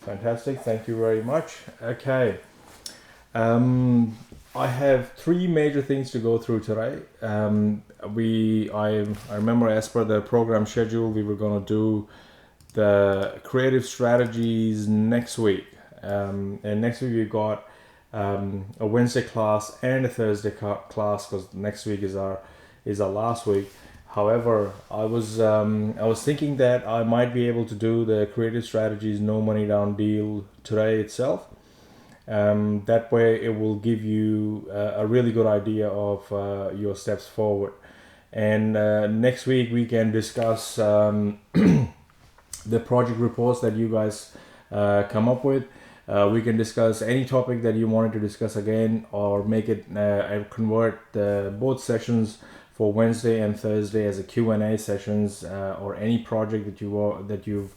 Fantastic. Thank you very much. Okay. Um, I have three major things to go through today. I remember as per the program schedule, we were going to do the creative strategies next week. And next week we got a Wednesday class and a Thursday class because next week is our last week. However, I was thinking that I might be able to do the creative strategies no money down deal today itself. That way, it will give you a really good idea of your steps forward. And next week we can discuss the project reports that you guys come up with. We can discuss any topic that you wanted to discuss again, or make it convert both sessions for Wednesday and Thursday as a Q&A sessions, or any project that you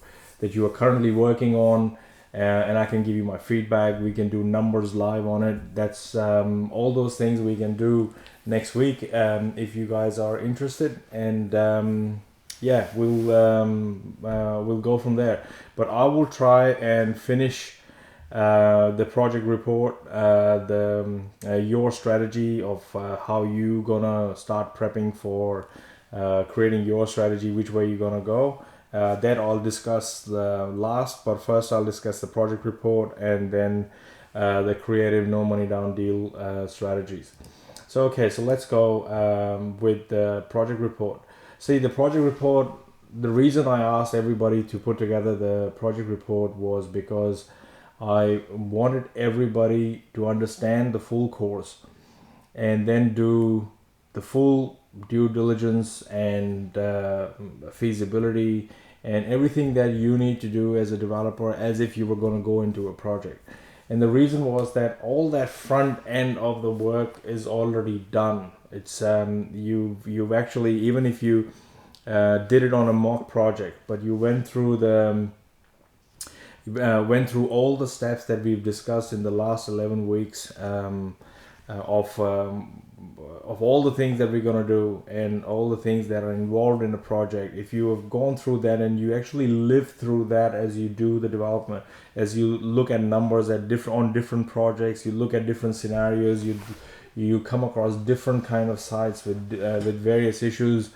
are currently working on, and I can give you my feedback. We can do numbers live on it. That's all those things we can do next week if you guys are interested, and yeah, we'll go from there. But I will try and finish the project report, your strategy of how you gonna start prepping for creating your strategy, which way you're gonna go. That I'll discuss the last, but first I'll discuss the project report and then the creative no money down deal strategies. So okay, so let's go with the project report. See, the project report, the reason I asked everybody to put together the project report was because I wanted everybody to understand the full course and then do the full due diligence and feasibility and everything that you need to do as a developer as if you were going to go into a project. And the reason was that all that front end of the work is already done. It's you've actually, even if you did it on a mock project, but you went through all the steps that we've discussed in the last 11 weeks of all the things that we're going to do and all the things that are involved in the project. If you have gone through that and you actually live through that as you do the development, as you look at numbers at different projects, you look at different scenarios, you come across different kind of sites with various issues.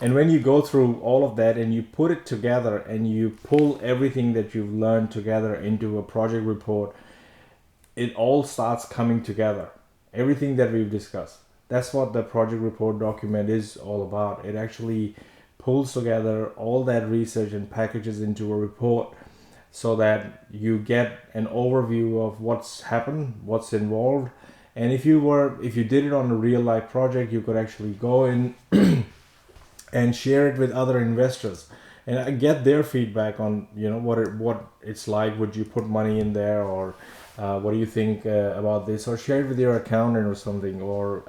And when you go through all of that and you put it together and you pull everything that you've learned together into a project report, it all starts coming together. Everything that we've discussed. That's what the project report document is all about. It actually pulls together all that research and packages into a report so that you get an overview of what's happened, what's involved. And if you did it on a real life project, you could actually go in and share it with other investors and get their feedback on what it's like. Would you put money in there, or what do you think about this, or share it with your accountant or something, or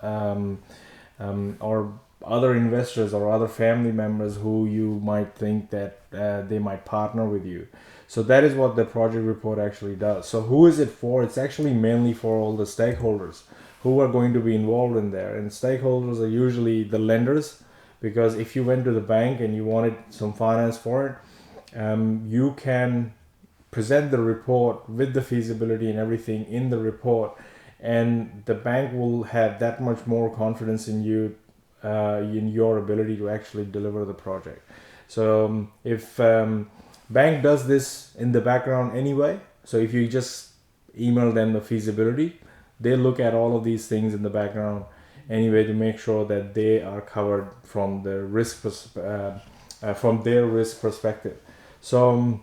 other investors or other family members who you might think that they might partner with you. So that is what the project report actually does. So who is it for? It's actually mainly for all the stakeholders who are going to be involved in there, and stakeholders are usually the lenders. Because if you went to the bank and you wanted some finance for it, you can present the report with the feasibility and everything in the report, and the bank will have that much more confidence in you, in your ability to actually deliver the project. So if bank does this in the background anyway, so if you just email them the feasibility, they look at all of these things in the background anyway to make sure that they are covered from the from their risk perspective. So,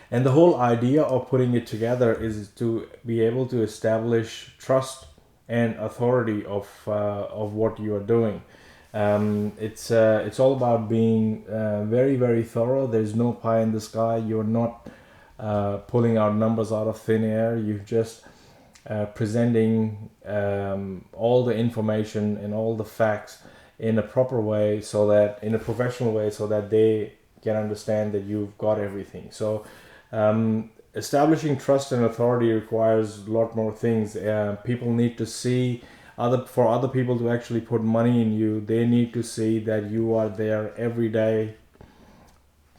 and the whole idea of putting it together is to be able to establish trust and authority of what you are doing. It's all about being very, very thorough. There's no pie in the sky. You're not pulling out numbers out of thin air. You just presenting all the information and all the facts in a proper way, so that in a professional way, so that they can understand that you've got everything. So establishing trust and authority requires a lot more things. People need to see for other people to actually put money in you. They need to see that you are there every day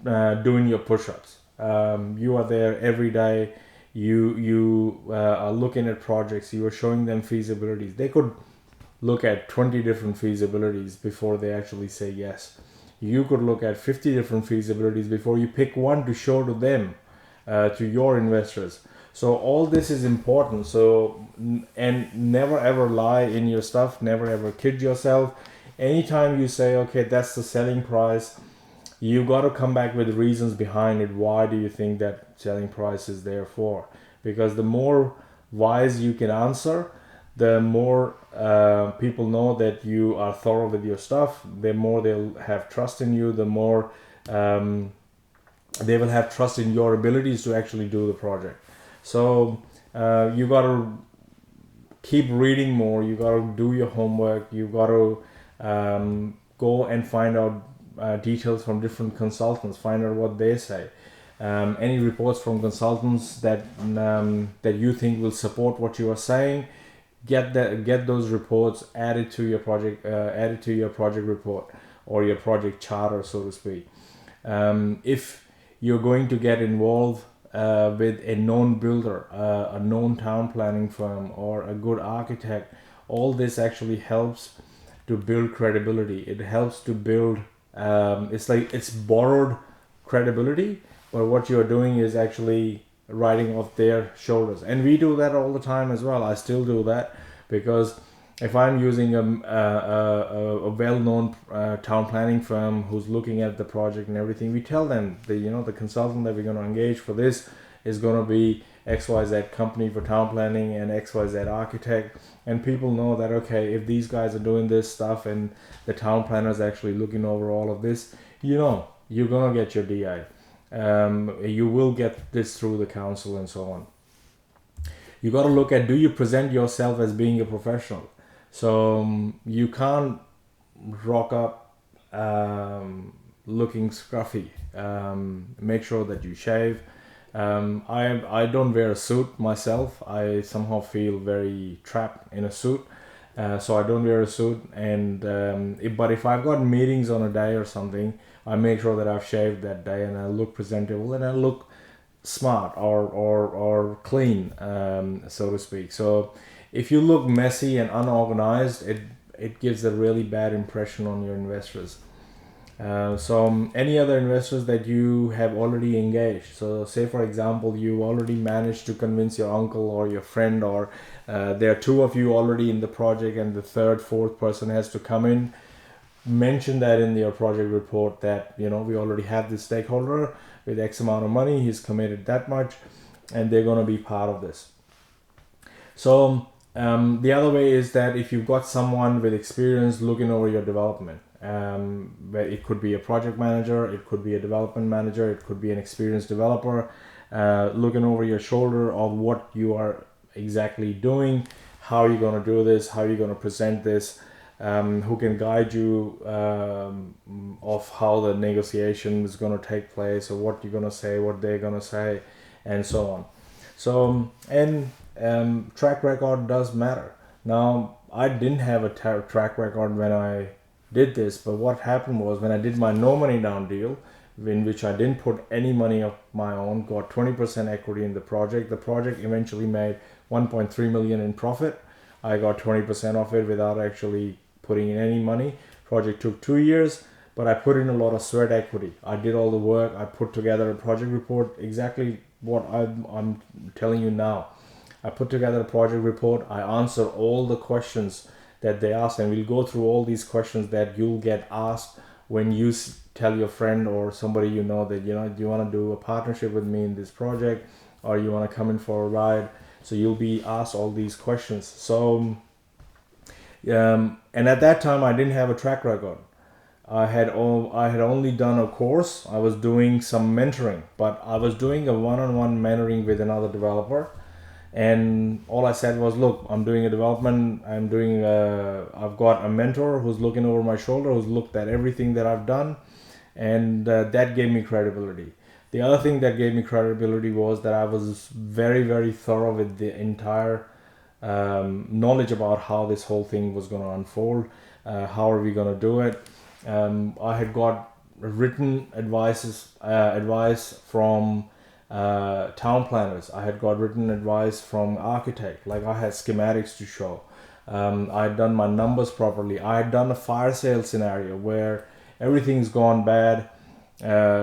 doing your push-ups. You are there every day. You are looking at projects. You are showing them feasibilities. They could look at 20 different feasibilities before they actually say yes. You could look at 50 different feasibilities before you pick one to show to them, to your investors. So all this is important. So, and never ever lie in your stuff, never ever kid yourself. Anytime you say, okay, that's the selling price, you got to come back with reasons behind it. Why do you think that selling price is there for? Because the more wise you can answer, the more people know that you are thorough with your stuff, the more they'll have trust in you, the more they will have trust in your abilities to actually do the project. So you got to keep reading more, you got to do your homework, you got to go and find out details from different consultants, find out what they say. Any reports from consultants that you think will support what you are saying, get those reports added to your project report or your project charter, so to speak. If you're going to get involved with a known builder, a known town planning firm, or a good architect, all this actually helps to build credibility. It helps to build, it's borrowed credibility, but what you're doing is actually riding off their shoulders. And we do that all the time as well. I still do that, because if I'm using a well-known town planning firm who's looking at the project and everything, we tell them the consultant that we're going to engage for this is going to be XYZ company for town planning and XYZ architect, and people know that, okay, if these guys are doing this stuff and the town planner is actually looking over all of this, you're going to get your DI. You will get this through the council and so on. You got to look at, do you present yourself as being a professional? So you can't rock up looking scruffy. Make sure that you shave. I don't wear a suit myself. I somehow feel very trapped in a suit. So I don't wear a suit. And but if I've got meetings on a day or something, I make sure that I've shaved that day and I look presentable and I look smart or clean, so to speak. So if you look messy and unorganized, it gives a really bad impression on your investors. So any other investors that you have already engaged, so say for example you already managed to convince your uncle or your friend, or there are two of you already in the project and the third, fourth person has to come in, mention that in your project report that we already have this stakeholder with X amount of money, he's committed that much, and they're going to be part of this. So the other way is that if you've got someone with experience looking over your development, where it could be a project manager, it could be a development manager, it could be an experienced developer, looking over your shoulder of what you are exactly doing, how you're going to do this, how you're going to present this, who can guide you of how the negotiation is going to take place, or what you're going to say, what they're going to say, and so on. So, and track record does matter. Now, I didn't have a track record when I did this, but what happened was, when I did my no money down deal, in which I didn't put any money of my own, got 20% equity in the project eventually made 1.3 million in profit. I got 20% of it without actually putting in any money. Project took 2 years, but I put in a lot of sweat equity. I did all the work. I put together a project report, exactly what I'm telling you now. I put together a project report. I answer all the questions that they asked, and we'll go through all these questions that you'll get asked when you tell your friend or somebody that do you want to do a partnership with me in this project, or you want to come in for a ride. So you'll be asked all these questions. So and at that time I didn't have a track record. I had only done a course. I was doing some mentoring, but I was doing a one-on-one mentoring with another developer, and all I said was, look, I'm doing a development, I've got a mentor who's looking over my shoulder, who's looked at everything that I've done, and that gave me credibility. The other thing that gave me credibility was that I was very, very thorough with the entire knowledge about how this whole thing was going to unfold, how are we going to do it. I had got written advice from town planners. I had got written advice from architect. Like I had schematics to show. I had done my numbers properly. I had done a fire sale scenario where everything's gone bad.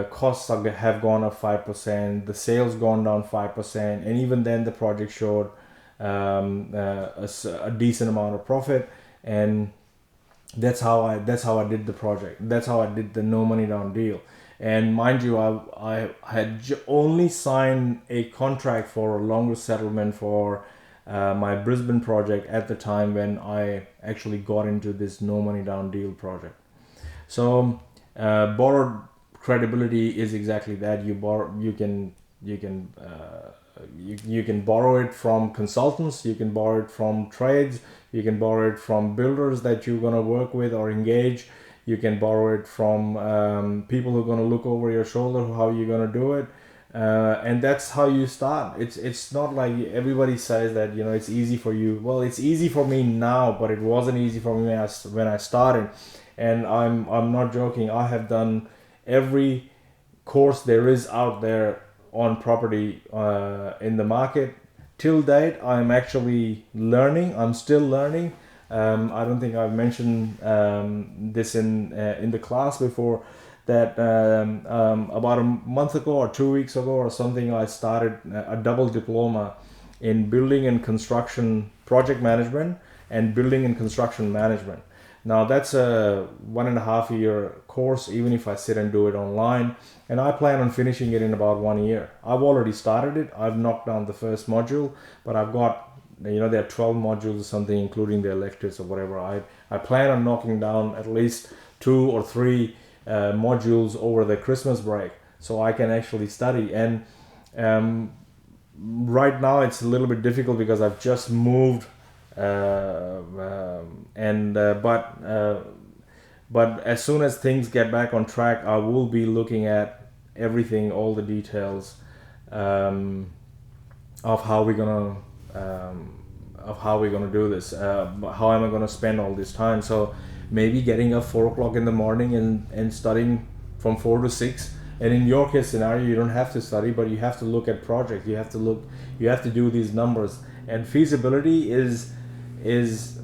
Costs have gone up 5%. The sales gone down 5%, and even then the project showed a decent amount of profit. And that's how I did the project. That's how I did the no money down deal. And mind you, I had only signed a contract for a longer settlement for my Brisbane project at the time when I actually got into this no money down deal project. So borrowed credibility is exactly that. You can borrow it from consultants, you can borrow it from trades, you can borrow it from builders that you're going to work with or engage, you can borrow it from people who are going to look over your shoulder how you're going to do it, and that's how you start. It's not like everybody says that it's easy for you. Well, it's easy for me now, but it wasn't easy for me when I started. And I'm not joking. I have done every course there is out there on property in the market. Till date, I'm actually learning. I'm still learning. I don't think I've mentioned this in the class before, that about a month ago or 2 weeks ago or something, I started a double diploma in building and construction project management and building and construction management. Now that's a 1.5 year course, even if I sit and do it online, and I plan on finishing it in about 1 year. I've already started it. I've knocked down the first module, but I've got, there are 12 modules or something, including the electives or whatever. I plan on knocking down at least 2 or 3 modules over the Christmas break, so I can actually study. And right now it's a little bit difficult because I've just moved, but as soon as things get back on track, I will be looking at everything, all the details of how we're gonna do this. How am I gonna spend all this time? So maybe getting up 4 o'clock in the morning and studying from 4 to 6. And in your case scenario, you don't have to study, but you have to look at project. You have to do these numbers. And feasibility is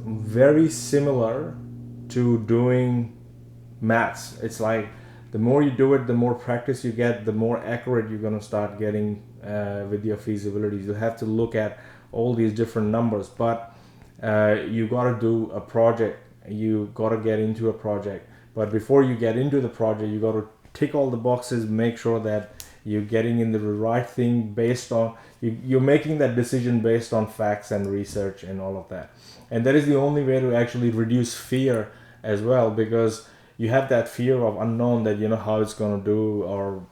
very similar to doing maths. It's like the more you do it, the more practice you get, the more accurate you're going to start getting with your feasibilities. You have to look at all these different numbers, but you got to do a project. You got to get into a project. But before you get into the project, you got to tick all the boxes, make sure that you're getting in the right thing based on, you're making that decision based on facts and research and all of that. And that is the only way to actually reduce fear as well, because you have that fear of unknown, that how it's going to do, or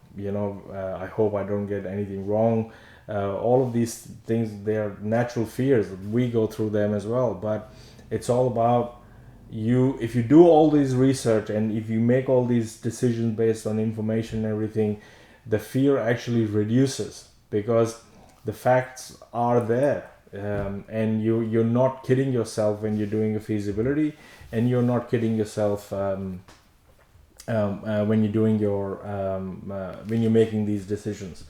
I hope I don't get anything wrong. All of these things, they are natural fears. We go through them as well, but it's all about you. If you do all this research and if you make all these decisions based on information and everything, the fear actually reduces because the facts are there, and you're not kidding yourself when you're doing a feasibility, and you're not kidding yourself when you're doing when you're making these decisions.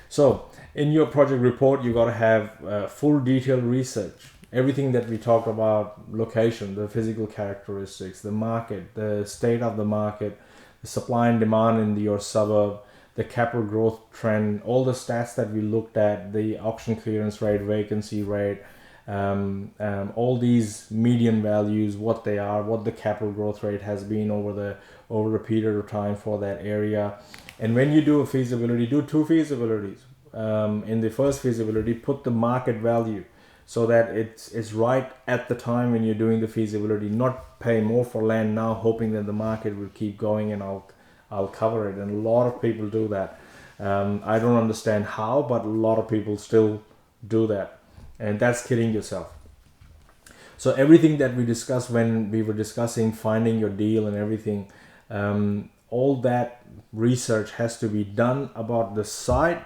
So in your project report, you got to have full detailed research. Everything that we talked about: location, the physical characteristics, the market, the state of the market, the supply and demand in your suburb, the capital growth trend, all the stats that we looked at, the auction clearance rate, vacancy rate, all these median values, what they are, what the capital growth rate has been over a period of time for that area. And when you do a feasibility, do 2 feasibilities. In the first feasibility, put the market value so that it's right at the time when you're doing the feasibility, not pay more for land now hoping that the market will keep going and I'll cover it. And a lot of people do that. I don't understand how, but a lot of people still do that, and that's kidding yourself. So everything that we discussed when we were discussing finding your deal and everything, all that research has to be done about the site,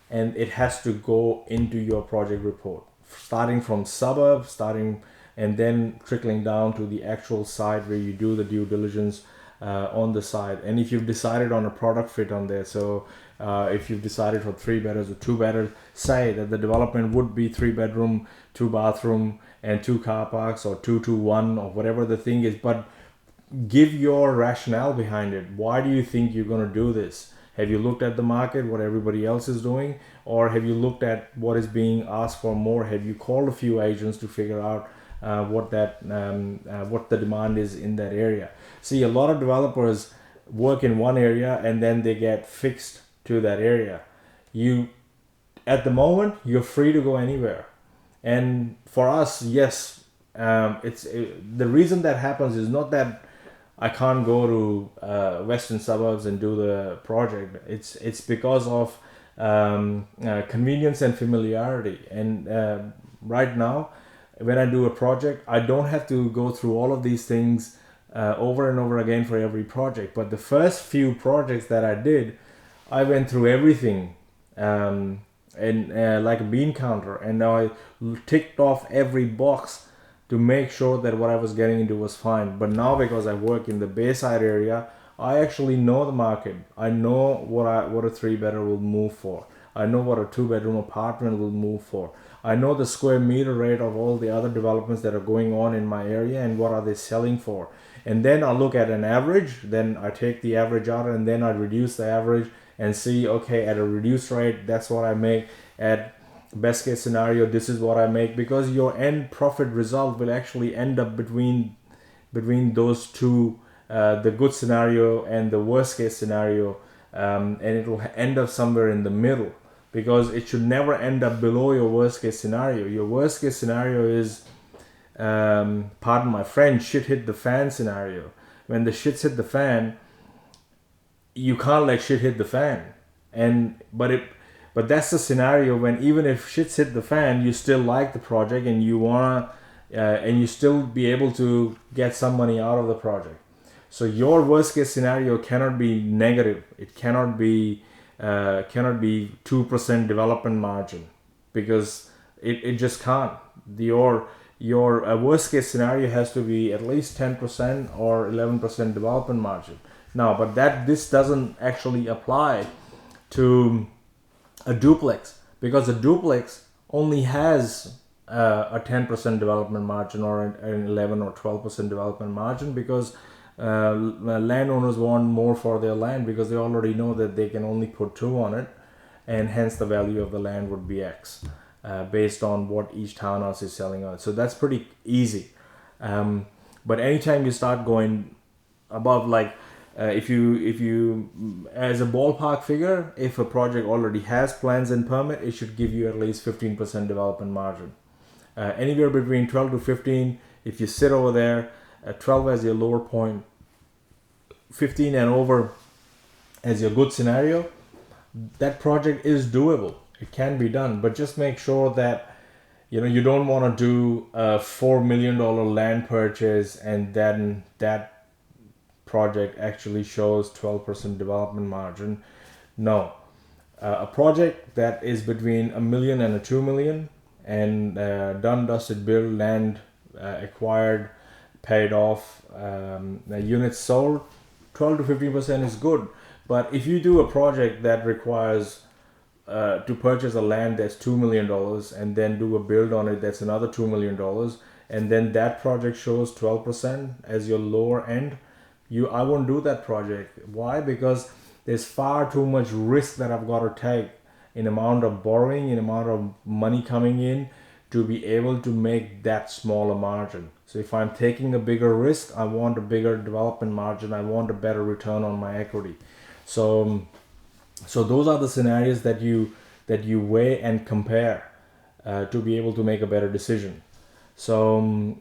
and it has to go into your project report, starting from suburb, and then trickling down to the actual site where you do the due diligence on the site. And if you've decided on a product fit on there, so if you've decided for 3 bedrooms or 2 bedrooms, say that the development would be 3 bedroom, 2 bathroom, and 2 car parks, or 2 to 1, or whatever the thing is. But give your rationale behind it. Why do you think you're going to do this? Have you looked at the market, what everybody else is doing, or have you looked at what is being asked for more? Have you called a few agents to figure out what the demand is in that area? See, a lot of developers work in one area and then they get fixed to that area. At the moment, you're free to go anywhere. And for us, yes, the reason that happens is not that I can't go to western suburbs and do the project. It's because of convenience and familiarity. And right now, when I do a project, I don't have to go through all of these things over and over again for every project. But the first few projects that I did, I went through everything and like a bean counter, and I ticked off every box to make sure that what I was getting into was fine. But now, because I work in the Bayside area, I actually know the market. I know what a 3-bedroom will move for. I know what a 2-bedroom apartment will move for. I know the square meter rate of all the other developments that are going on in my area and what are they selling for. And then I look at an average, then I take the average out, and then I reduce the average and see, okay, at a reduced rate, that's what I make. At best case scenario, this is what I make, because your end profit result will actually end up between those two, the good scenario and the worst case scenario, and it will end up somewhere in the middle, because it should never end up below your worst case scenario. Your worst case scenario is, pardon my French, shit hit the fan scenario. When the shits hit the fan, you can't let shit hit the fan. But that's the scenario when even if shit's hit the fan, you still like the project and you wanna and you still be able to get some money out of the project. So your worst case scenario cannot be negative. It cannot be 2% development margin, because it just can't. Your worst case scenario has to be at least 10% or 11% development margin. Now, but this doesn't actually apply to a duplex, because a duplex only has a 10% development margin or an 11 or 12% development margin, because landowners want more for their land, because they already know that they can only put 2 on it, and hence the value of the land would be X, based on what each townhouse is selling on. So that's pretty easy. But anytime you start going above, like if you as a ballpark figure, if a project already has plans and permit, it should give you at least 15% development margin. Anywhere between 12 to 15, if you sit over there, 12 as your lower point, 15 and over as your good scenario, that project is doable. It can be done, but just make sure that you don't want to do a $4 million land purchase and then that project actually shows 12% development margin. No, a project that is between $1 million and $2 million and done, dusted, built, land acquired, paid off, units sold, 12 to 15% is good. But if you do a project that requires to purchase a land that's $2 million and then do a build on it that's another $2 million, and then that project shows 12% as your lower end, I won't do that project. Why? Because there's far too much risk that I've got to take in amount of borrowing, in amount of money coming in to be able to make that smaller margin. So if I'm taking a bigger risk, I want a bigger development margin. I want a better return on my equity. So those are the scenarios that you weigh and compare to be able to make a better decision. So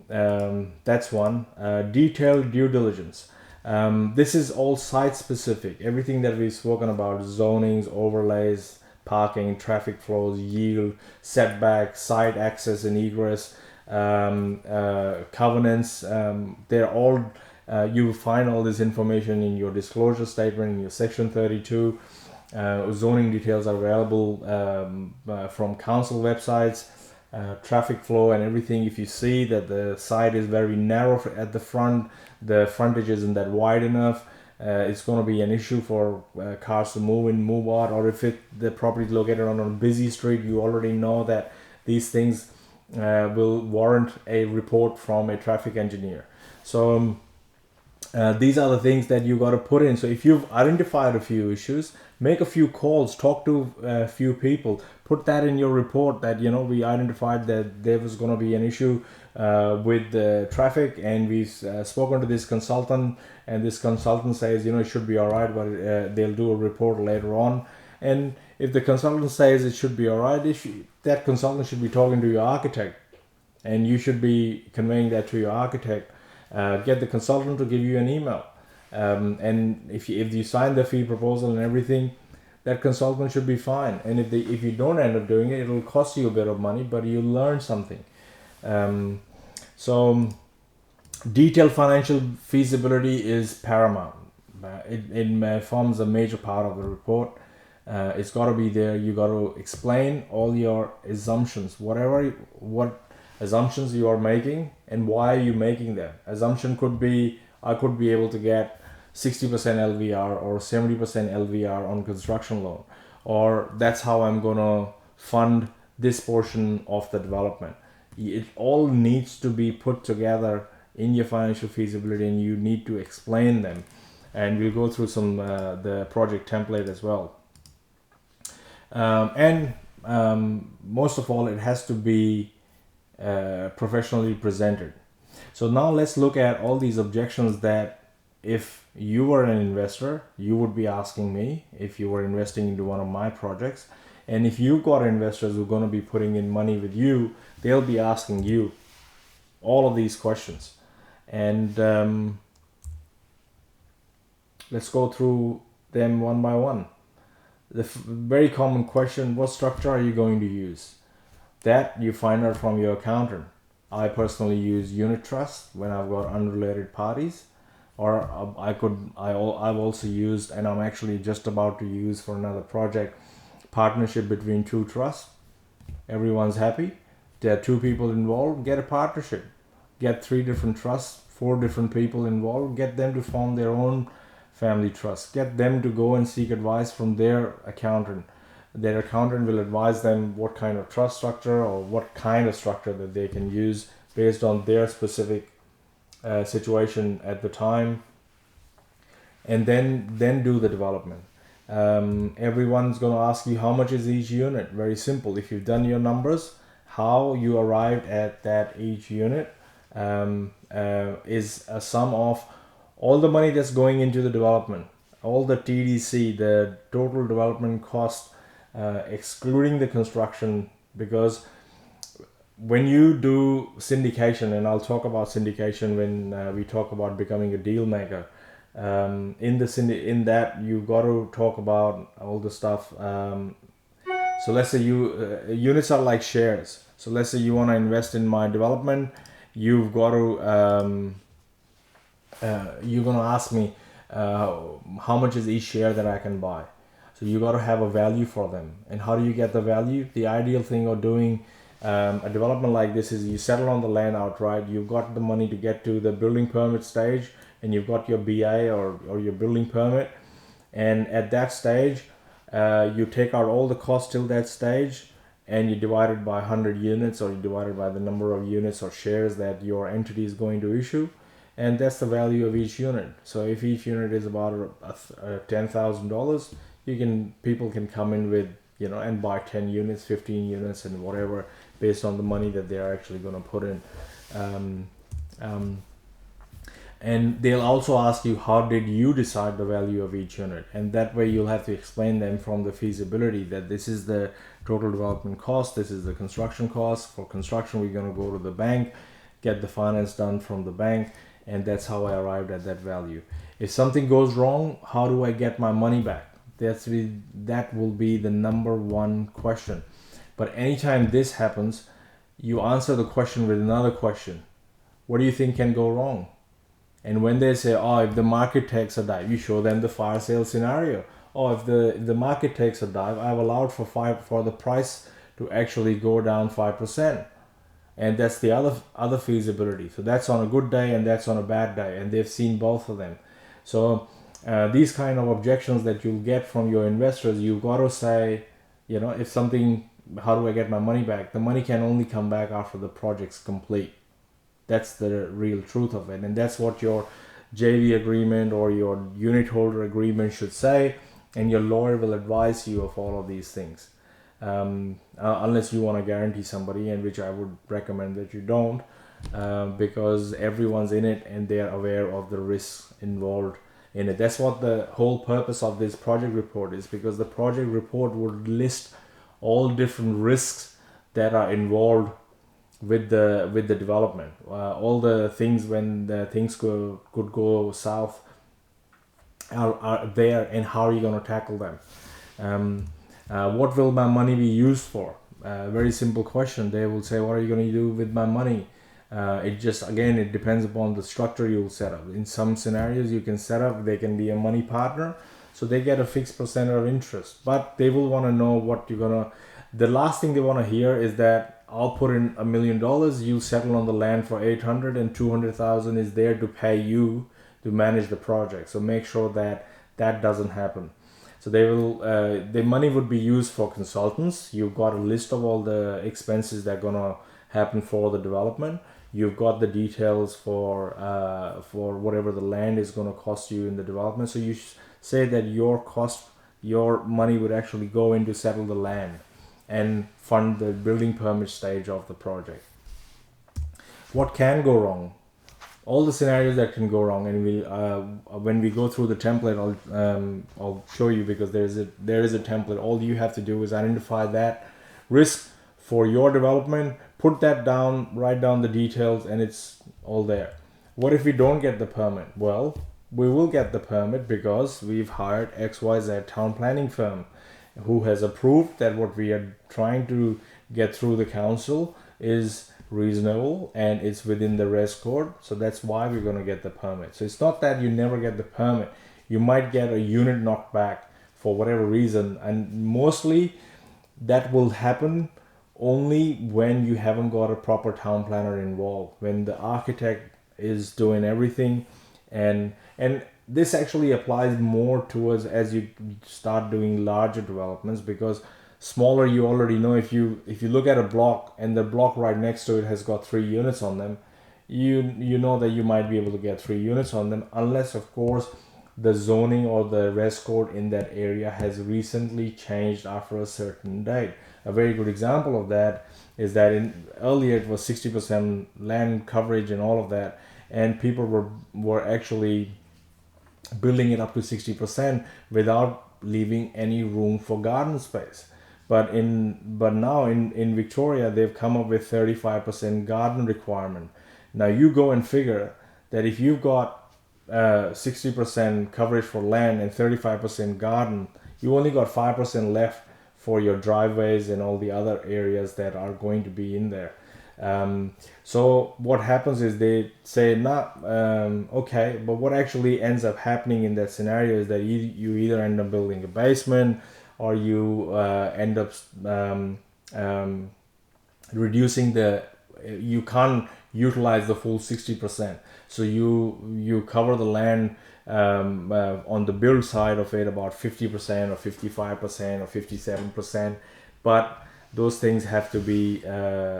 that's one. Detailed due diligence. This is all site specific. Everything that we've spoken about, zonings, overlays, parking, traffic flows, yield, setback, site access and egress, covenants, they're all, you will find all this information in your disclosure statement, in your section 32. Zoning details are available from council websites. Traffic flow and everything. If you see that the site is very narrow at the front, the frontage isn't that wide enough, it's going to be an issue for cars to move in, move out, or if the property is located on a busy street, you already know that these things will warrant a report from a traffic engineer. So these are the things that you got to put in. So if you've identified a few issues, make a few calls, talk to a few people, put that in your report that, you know, we identified that there was going to be an issue with the traffic, and we've spoken to this consultant, and this consultant says, you know, it should be all right, but they'll do a report later on. And if the consultant says it should be all right, that consultant should be talking to your architect, and you should be conveying that to your architect. Get the consultant to give you an email, and if you sign the fee proposal and everything, that consultant should be fine. And if you don't end up doing it, it'll cost you a bit of money, but you'll learn something. So detailed financial feasibility is paramount. It forms a major part of the report. It's got to be there. You got to explain all your assumptions, what assumptions you are making and why are you making them. Assumption could be, I could be able to get 60% LVR or 70% LVR on construction loan, or that's how I'm gonna fund this portion of the development. It all needs to be put together in your financial feasibility, and you need to explain them. And we'll go through some the project template as well. Most of all, it has to be professionally presented. So now let's look at all these objections that if you were an investor, you would be asking me if you were investing into one of my projects. And if you've got investors who are going to be putting in money with you, they'll be asking you all of these questions. And let's go through them one by one. The very common question, what structure are you going to use? That you find out from your accountant. I personally use unit trust when I've got unrelated parties, or I've also used, and I'm actually just about to use for another project, partnership between two trusts. Everyone's happy. There are two people involved, get a partnership. Get 3 different trusts, 4 different people involved, get them to form their own family trust. Get them to go and seek advice from their accountant. Their accountant will advise them what kind of trust structure or what kind of structure that they can use based on their specific situation at the time, and then do the development. Everyone's going to ask you how much is each unit. Very simple. If you've done your numbers, how you arrived at that each unit is a sum of all the money that's going into the development, all the TDC, the total development cost, excluding the construction. Because when you do syndication, and I'll talk about syndication when we talk about becoming a deal maker, in that you got to talk about all the stuff. So let's say units are like shares. So let's say you want to invest in my development, you've got to you're going to ask me how much is each share that I can buy. So you got to have a value for them. And how do you get the value? The ideal thing of doing a development like this is you settle on the land outright. You've got the money to get to the building permit stage, and you've got your BA or your building permit. And at that stage, you take out all the costs till that stage, and you divide it by 100 units, or you divide it by the number of units or shares that your entity is going to issue. And that's the value of each unit. So if each unit is about $10,000, people can come in with, and buy 10 units, 15 units, and whatever, based on the money that they're actually going to put in. And they'll also ask you, how did you decide the value of each unit? And that way you'll have to explain them from the feasibility that this is the total development cost, this is the construction cost. For construction, we're going to go to the bank, get the finance done from the bank, and that's how I arrived at that value. If something goes wrong, how do I get my money back? That will be the number one question. But anytime this happens, you answer the question with another question. What do you think can go wrong? And when they say, if the market takes a dive, you show them the fire sale scenario. If the market takes a dive, I've allowed for the price to actually go down 5%. And that's the other feasibility. So that's on a good day and that's on a bad day. And they've seen both of them. So these kind of objections that you'll get from your investors, you've got to say, if something, how do I get my money back? The money can only come back after the project's complete. That's the real truth of it, and that's what your JV agreement or your unit holder agreement should say, and your lawyer will advise you of all of these things, unless you want to guarantee somebody, and which I would recommend that you don't, because everyone's in it and they are aware of the risks involved in it. That's what the whole purpose of this project report is, because the project report would list all different risks that are involved with the development, all the things when the things could go south are there, and how are you going to tackle them. What will my money be used for? Very simple question. They will say, what are you going to do with my money? It depends upon the structure you'll set up. In some scenarios you can set up, they can be a money partner, so they get a fixed percent of interest, but they will want to know what you're gonna. The last thing they want to hear is that I'll put in $1 million, you settle on the land for 800, and 200,000 is there to pay you to manage the project. So make sure that that doesn't happen. So the money would be used for consultants. You've got a list of all the expenses that are gonna happen for the development. You've got the details for whatever the land is gonna cost you in the development. So you say that your money would actually go in to settle the land and fund the building permit stage of the project. What can go wrong? All the scenarios that can go wrong, and when we go through the template, I'll show you, because there is a template. All you have to do is identify that risk for your development, put that down, write down the details, and it's all there. What if we don't get the permit? Well, we will get the permit because we've hired XYZ town planning firm who has approved that what we are trying to get through the council is reasonable and it's within the res code. So that's why we're going to get the permit. So it's not that you never get the permit. You might get a unit knocked back for whatever reason, and mostly that will happen only when you haven't got a proper town planner involved, when the architect is doing everything. And this actually applies more towards as you start doing larger developments, because smaller, you already know, if you look at a block and the block right next to it has got 3 units on them, you know that you might be able to get 3 units on them, unless of course the zoning or the res code in that area has recently changed after a certain date. A very good example of that is that earlier it was 60% land coverage and all of that, and people were actually building it up to 60% without leaving any room for garden space. But now in Victoria, they've come up with 35% garden requirement. Now you go and figure that if you've got 60% coverage for land and 35% garden, you only got 5% left for your driveways and all the other areas that are going to be in there. So what happens is they say, okay, but what actually ends up happening in that scenario is that you either end up building a basement, or you end up reducing you can't utilize the full 60%. So you cover the land on the build side of it about 50% or 55% or 57%, but those things have to be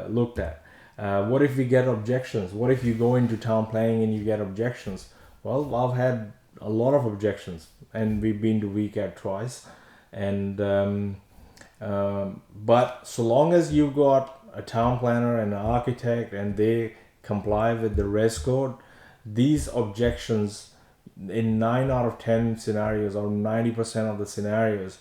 looked at. What if we get objections? What if you go into town planning and you get objections? Well, I've had a lot of objections, and we've been to WCAT twice. And but so long as you've got a town planner and an architect and they comply with the res code, these objections in 9 out of 10 scenarios, or 90% of the scenarios,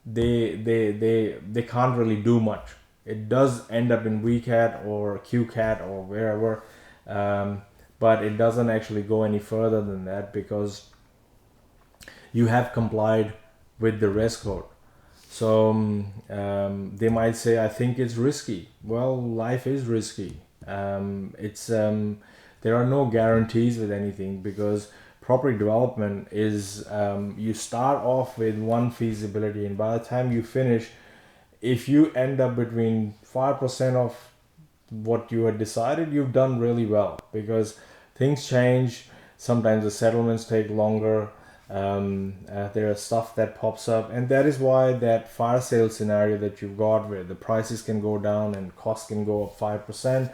they can't really do much. It does end up in WCAT or QCAT or wherever, but it doesn't actually go any further than that, because you have complied with the res code. So they might say, I think it's risky. Well, life is risky. There are no guarantees with anything, because property development is you start off with one feasibility, and by the time you finish, if you end up between 5% of what you had decided, you've done really well, because things change. Sometimes the settlements take longer. There are stuff that pops up, and that is why that fire sale scenario that you've got, where the prices can go down and costs can go up 5%,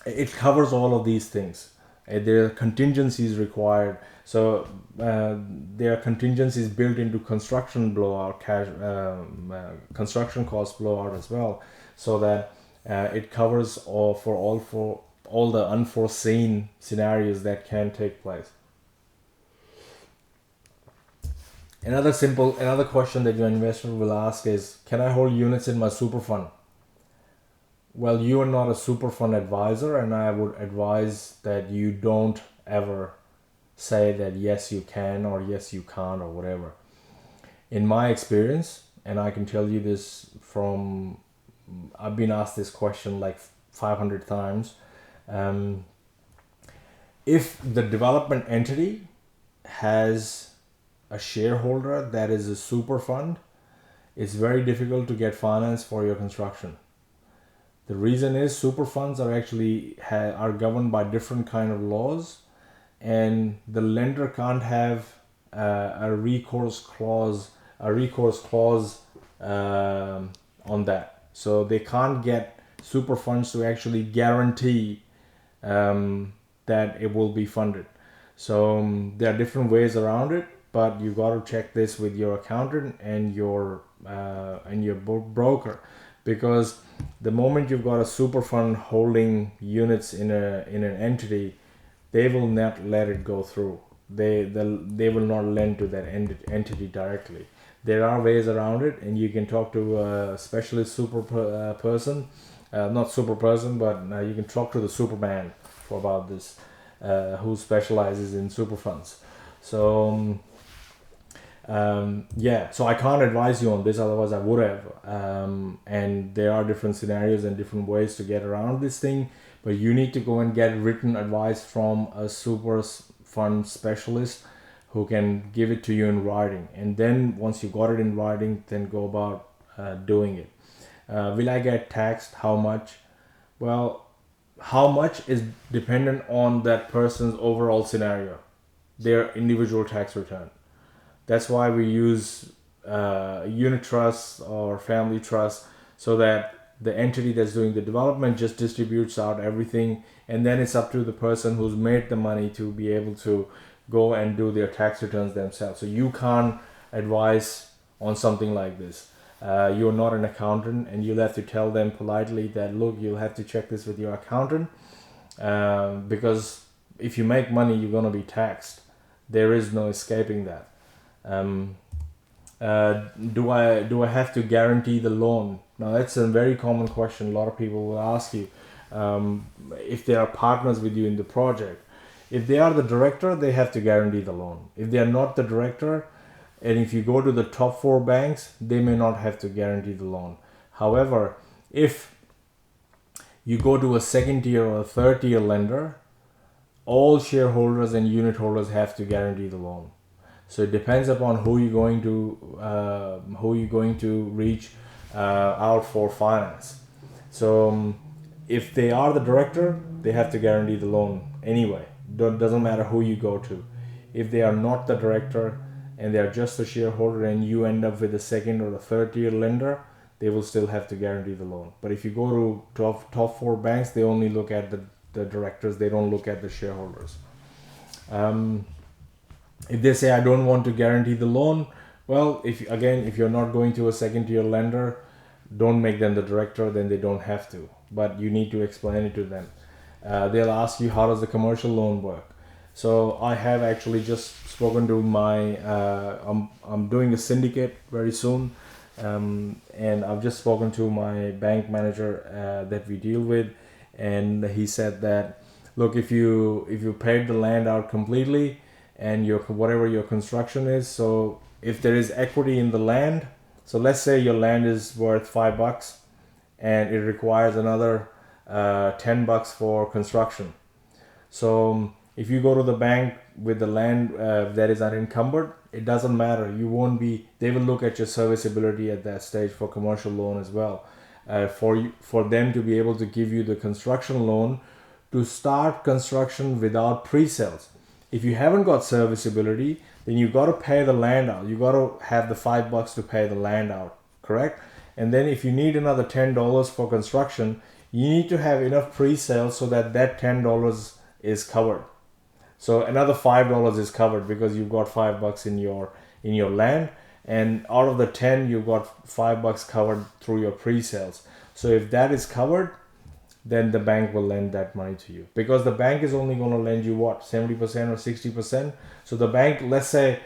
it covers all of these things. There are contingencies required. So there are contingencies built into construction blowout, construction cost blowout as well, so that it covers for all the unforeseen scenarios that can take place. Another question that your investor will ask is, can I hold units in my super fund? Well, you are not a super fund advisor, and I would advise that you don't ever say that yes you can or yes you can't or whatever. In my experience, and I can tell you this from, I've been asked this question like 500 times. If the development entity has a shareholder that is a super fund, it's very difficult to get finance for your construction. The reason is super funds are actually are governed by different kind of laws, and the lender can't have a recourse clause on that. So they can't get super funds to actually guarantee that it will be funded. So there are different ways around it, but you got to check this with your accountant and your broker, because the moment you've got a super fund holding units in an entity, they will not let it go through. They will not lend to that entity directly. There are ways around it, and you can talk to a specialist person, not super person, but you can talk to the Superman about this, who specializes in super funds. So so I can't advise you on this, otherwise I would have. And there are different scenarios and different ways to get around this thing, but you need to go and get written advice from a super fund specialist who can give it to you in writing. And then once you got it in writing, then go about doing it. Will I get taxed? How much? Well, how much is dependent on that person's overall scenario, their individual tax return. That's why we use unit trusts or family trusts, so that the entity that's doing the development just distributes out everything, and then it's up to the person who's made the money to be able to go and do their tax returns themselves. So you can't advise on something like this. You're not an accountant, and you'll have to tell them politely that, look, you'll have to check this with your accountant, because if you make money, you're going to be taxed. There is no escaping that. Do I have to guarantee the loan? Now that's a very common question. A lot of people will ask you if they are partners with you in the project. If they are the director, they have to guarantee the loan. If they are not the director, and if you go to the top 4 banks, they may not have to guarantee the loan. However, if you go to a second tier or a third tier lender, all shareholders and unit holders have to guarantee the loan. So it depends upon who you're going to reach out for finance. So if they are the director, they have to guarantee the loan anyway. Doesn't matter who you go to. If they are not the director and they are just a shareholder, and you end up with a second or a third tier lender, they will still have to guarantee the loan. But if you go to top 4 banks, they only look at the directors. They don't look at the shareholders. If they say, I don't want to guarantee the loan, well, if you're not going to a second tier lender, don't make them the director, then they don't have to. But you need to explain it to them. They'll ask you, how does the commercial loan work? So I have actually just spoken to my, I'm doing a syndicate very soon. And I've just spoken to my bank manager that we deal with. And he said that, look, if you paid the land out completely, and whatever your construction is, so if there is equity in the land, so let's say your land is worth $5 and it requires another $10 for construction. So if you go to the bank with the land that is unencumbered, it doesn't matter. They will look at your serviceability at that stage for commercial loan as well. For them to be able to give you the construction loan, to start construction without pre-sales. If you haven't got serviceability, then you got to pay the land out. You got to have the $5 to pay the land out, correct? And then if you need another $10 for construction, you need to have enough pre-sales so that that $10 is covered. So another $5 is covered because you've got $5 in your land, and out of the 10 you got $5 covered through your pre-sales. So if that is covered, then the bank will lend that money to you, because the bank is only going to lend you what, 70% or 60%. So the bank, let's say,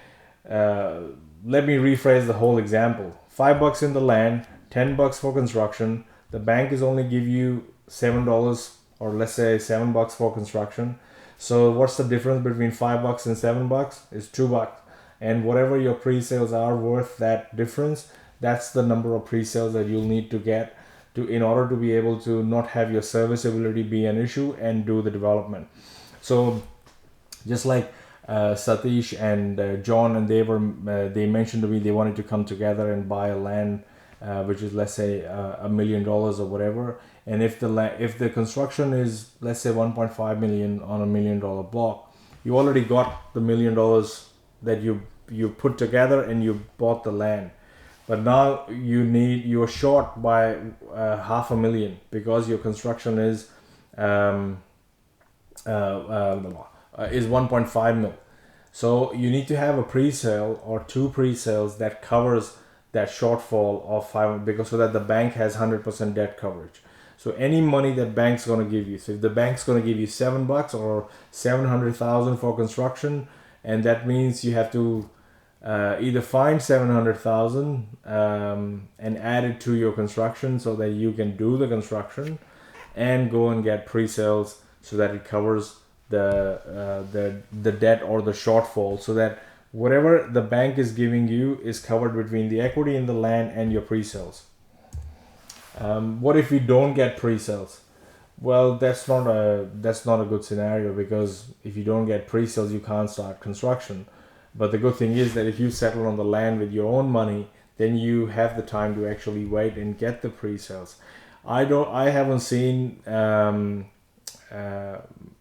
let me rephrase the whole example. $5 in the land, $10 for construction. The bank is only give you $7, or let's say $7 for construction. So what's the difference between $5 and $7? Is $2. And whatever your pre-sales are worth that difference, that's the number of pre-sales that you'll need to get to, in order to be able to not have your serviceability be an issue and do the development. So just like Satish and John, and they mentioned to me they wanted to come together and buy a land which is, let's say, $1 million or whatever. And if the construction is, let's say, 1.5 million on $1 million block, you already got the $1 million that you put together and you bought the land. But now you're short by $500,000 because your construction is 1.5 mil. So you need to have a pre-sale or two pre-sales that covers that shortfall of 5, because so that the bank has 100% debt coverage. So any money that bank's going to give you, so if the bank's going to give you $7 or 700,000 for construction, and that means you have to either find 700,000 and add it to your construction so that you can do the construction, and go and get pre-sales so that it covers the debt or the shortfall, so that whatever the bank is giving you is covered between the equity in the land and your pre-sales. What if you don't get pre-sales? Well, that's not a good scenario, because if you don't get pre-sales, you can't start construction. But the good thing is that if you settle on the land with your own money, then you have the time to actually wait and get the pre-sales. I haven't seen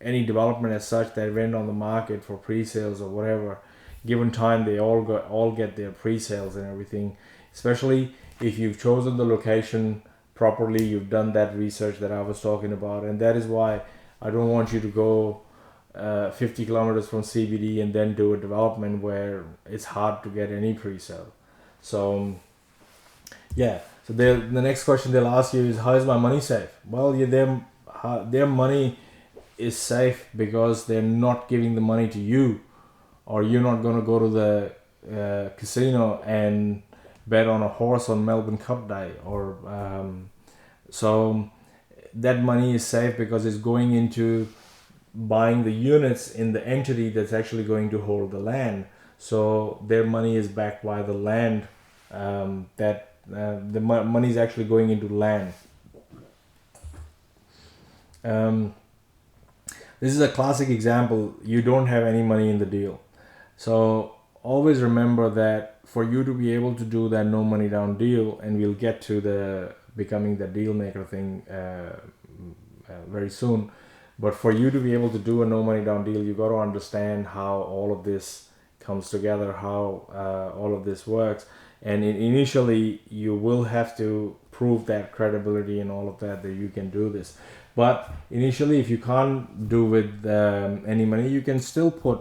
any development as such that went on the market for pre-sales or whatever. Given time, they all get their pre-sales and everything. Especially if you've chosen the location properly, you've done that research that I was talking about, and that is why I don't want you to go 50 kilometers from CBD and then do a development where it's hard to get any pre-sale. So yeah, so the next question they'll ask you is, how is my money safe? Well, their money is safe because they're not giving the money to you, or you're not going to go to the casino and bet on a horse on Melbourne Cup Day, or so that money is safe because it's going into buying the units in the entity that's actually going to hold the land. So their money is backed by the land, the money is actually going into land. This is a classic example. You don't have any money in the deal. So always remember that for you to be able to do that no money down deal, and we'll get to the becoming the deal maker thing very soon. But for you to be able to do a no money down deal, you got to understand how all of this comes together, how all of this works. And initially, you will have to prove that credibility and all of that you can do this. But initially, if you can't do with any money, you can still put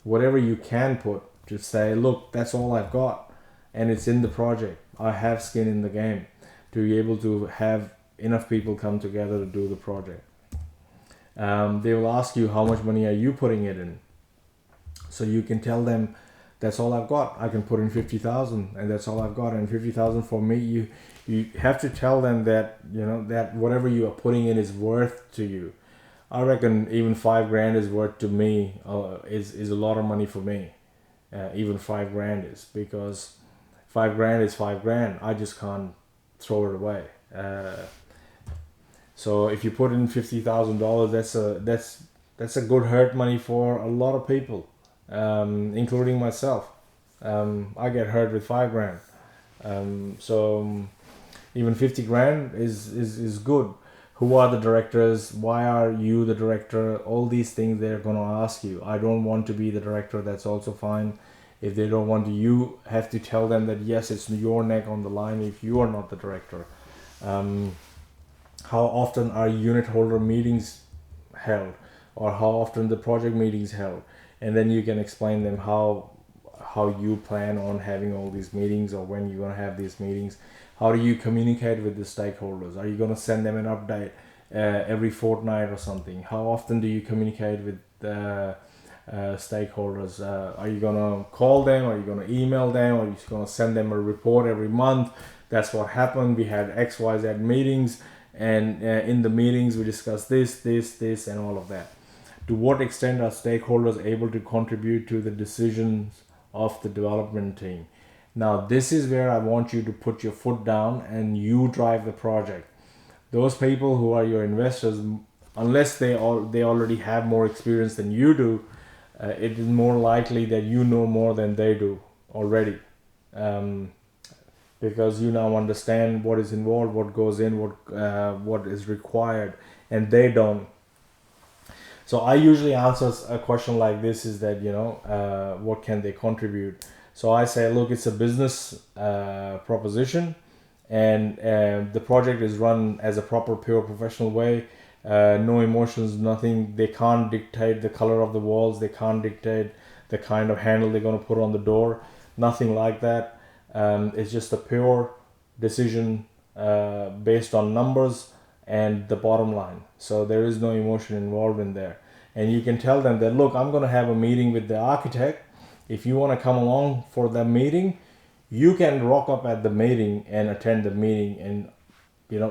whatever you can put to say, look, that's all I've got, and it's in the project. I have skin in the game to be able to have enough people come together to do the project. They will ask you, how much money are you putting it in? So you can tell them, that's all I've got. I can put in 50,000, and that's all I've got. And 50,000 for me, you have to tell them that, that whatever you are putting in is worth to you. I reckon even $5,000 is worth to me, is a lot of money for me. Even $5,000 is, because $5,000 is $5,000. I just can't throw it away. So if you put in $50,000, that's a good hurt money for a lot of people, including myself. I get hurt with $5,000. So even $50,000 is good. who are the directors, why are you the director, all these things they're going to ask you. I don't want to be the director, that's also fine. If they don't want to, you have to tell them that yes, it's your neck on the line if you are not the director. How often are unit holder meetings held, or how often the project meetings held, and then you can explain them how you plan on having all these meetings, or when you're going to have these meetings. How do you communicate with the stakeholders? Are you going to send them an update every fortnight or something? How often do you communicate with stakeholders? Are you going to call them? Are you going to email them? Are you going to send them a report every month? That's what happened. We had XYZ meetings, and in the meetings we discussed this, and all of that. To what extent are stakeholders able to contribute to the decisions of the development team? Now, this is where I want you to put your foot down and you drive the project. Those people who are your investors, unless they already have more experience than you do, it is more likely that you know more than they do already. Because you now understand what is involved, what goes in, what is required, and they don't. So I usually answer a question like this is that, what can they contribute? So I say, look, it's a business proposition, and the project is run as a proper, pure, professional way. No emotions, nothing. They can't dictate the color of the walls. They can't dictate the kind of handle they're going to put on the door. Nothing like that. It's just a pure decision based on numbers and the bottom line. So there is no emotion involved in there. And you can tell them that, look, I'm going to have a meeting with the architect. If you want to come along for that meeting, you can rock up at the meeting and attend the meeting. And,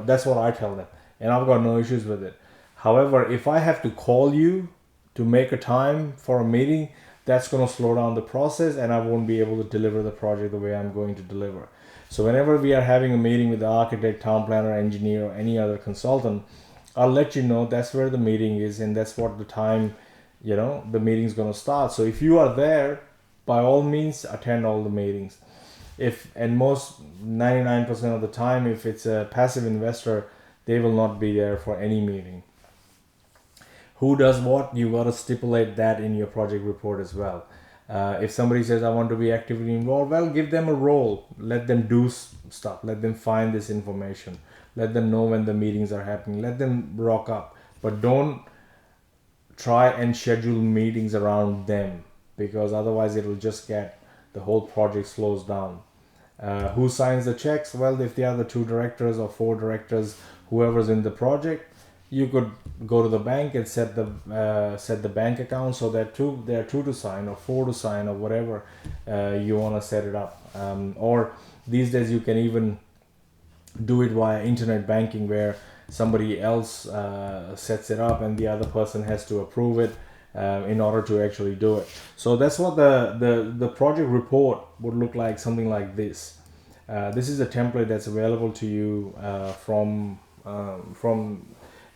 that's what I tell them. And I've got no issues with it. However, if I have to call you to make a time for a meeting, that's going to slow down the process, and I won't be able to deliver the project the way I'm going to deliver. So whenever we are having a meeting with the architect, town planner, engineer, or any other consultant, I'll let you know that's where the meeting is, and that's what the time, the meeting's going to start. So if you are there, by all means, attend all the meetings. And most 99% of the time, if it's a passive investor, they will not be there for any meeting. Who does what? You got to stipulate that in your project report as well. If somebody says, I want to be actively involved, well, give them a role. Let them do stuff. Let them find this information. Let them know when the meetings are happening. Let them rock up. But don't try and schedule meetings around them, because otherwise it will just get the whole project slows down. Who signs the checks? Well, if they are the 2 directors or 4 directors, whoever's in the project, you could go to the bank and set the bank account so that there are 2 to sign or 4 to sign or whatever you want to set it up. Or these days you can even do it via internet banking, where somebody else sets it up and the other person has to approve it in order to actually do it. So that's what the project report would look like, something like this. This is a template that's available to you from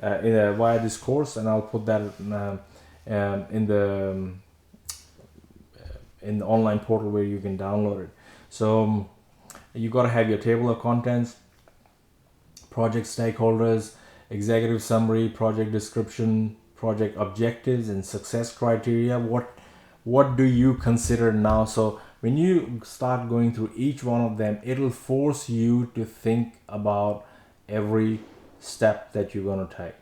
via this course, and I'll put that in the online portal where you can download it. So you got to have your table of contents, project stakeholders, executive summary, project description, project objectives, and success criteria. What do you consider now? So when you start going through each one of them, it'll force you to think about every step that you're going to take.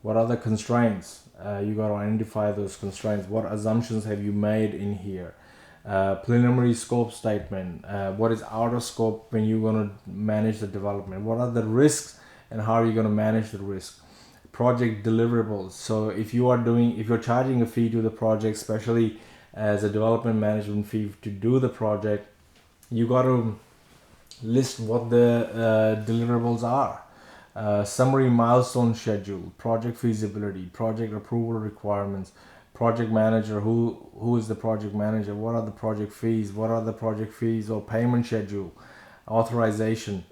What are the constraints? You got to identify those constraints. What assumptions have you made in here? Preliminary scope statement. What is out of scope when you're going to manage the development? What are the risks and how are you going to manage the risk? Project deliverables. So if you're charging a fee to the project, especially as a development management fee to do the project, you got to list what the deliverables are. Summary milestone schedule, project feasibility, project approval requirements, project manager, who is the project manager, what are the project fees, or payment schedule, authorization.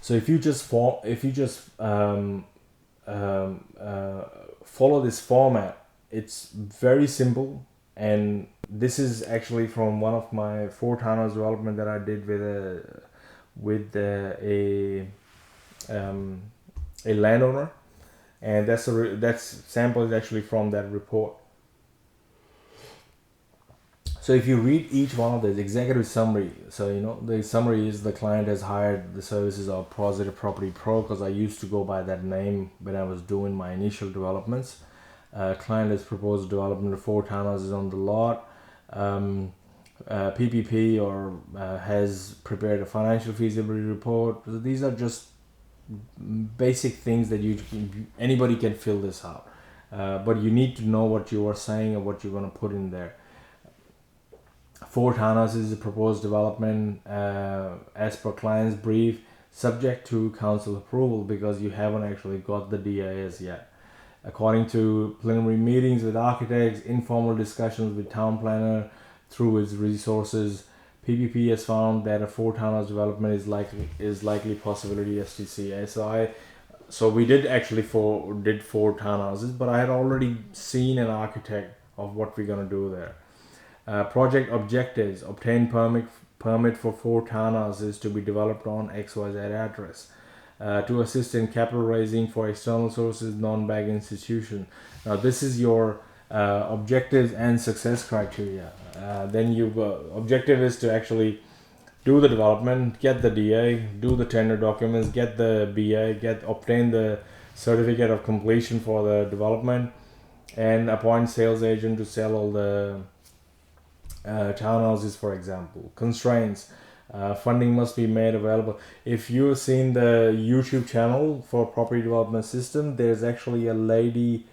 So if you just follow this format, it's very simple. And this is actually from one of my 4 timers development that I did with with a landowner, and that's sample is actually from that report. So if you read each one of these executive summary, so the summary is the client has hired the services of Positive Property Pro, because I used to go by that name when I was doing my initial developments. Client has proposed development of 4 townhouses on the lot. PPP or has prepared a financial feasibility report. So these are just basic things that anybody can fill this out, but you need to know what you are saying and what you're going to put in there. 4 townhouses is a proposed development as per client's brief, subject to council approval, because you haven't actually got the DIS yet. According to preliminary meetings with architects, informal discussions with town planner through its resources, PPP has found that a 4 townhouse development is likely possibility STCA. So we did actually 4 townhouses, but I had already seen an architect of what we're gonna do there. Project objectives: obtain permit for 4 townhouses to be developed on XYZ address. To assist in capital raising for external sources, non-bank institution. Now this is your objectives and success criteria. Then objective is to actually do the development, get the DA, do the tender documents, get the BA, obtain the certificate of completion for the development, and appoint sales agent to sell all the townhouses, for example. Constraints: funding must be made available. If you've seen the YouTube channel for property development system, there's actually a lady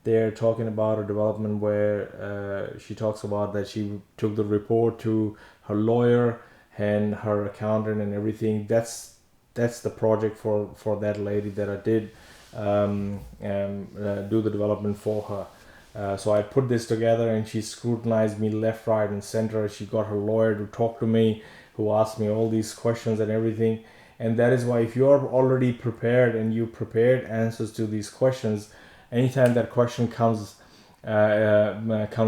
there talking about a development where she talks about that she took the report to her lawyer and her accountant and everything. That's the project for that lady that I did do the development for her. So I put this together, and she scrutinized me left, right, and center. She got her lawyer to talk to me, who asked me all these questions and everything. And that is why, if you are already prepared and you prepared answers to these questions, anytime that question comes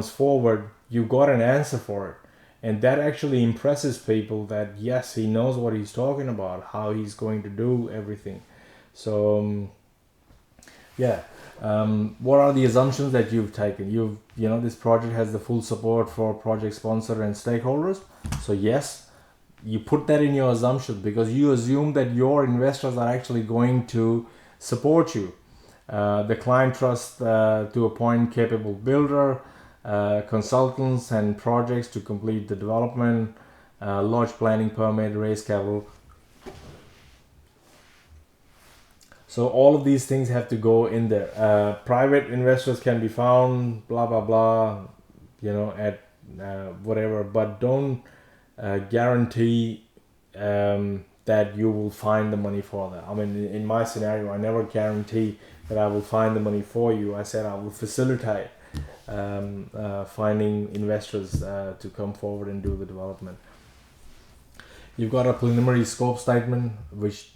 forward, you got an answer for it. And that actually impresses people that yes, he knows what he's talking about, how he's going to do everything. So what are the assumptions that you've taken? This project has the full support for project sponsor and stakeholders. So yes, you put that in your assumption, because you assume that your investors are actually going to support you. The client trusts to appoint capable builder, consultants and projects to complete the development, lodge planning permit, raise capital. So all of these things have to go in there. Private investors can be found, blah, blah, blah, at whatever, but don't guarantee that you will find the money for that. I mean, in my scenario, I never guarantee that I will find the money for you. I said I will facilitate finding investors to come forward and do the development. You've got a preliminary scope statement, which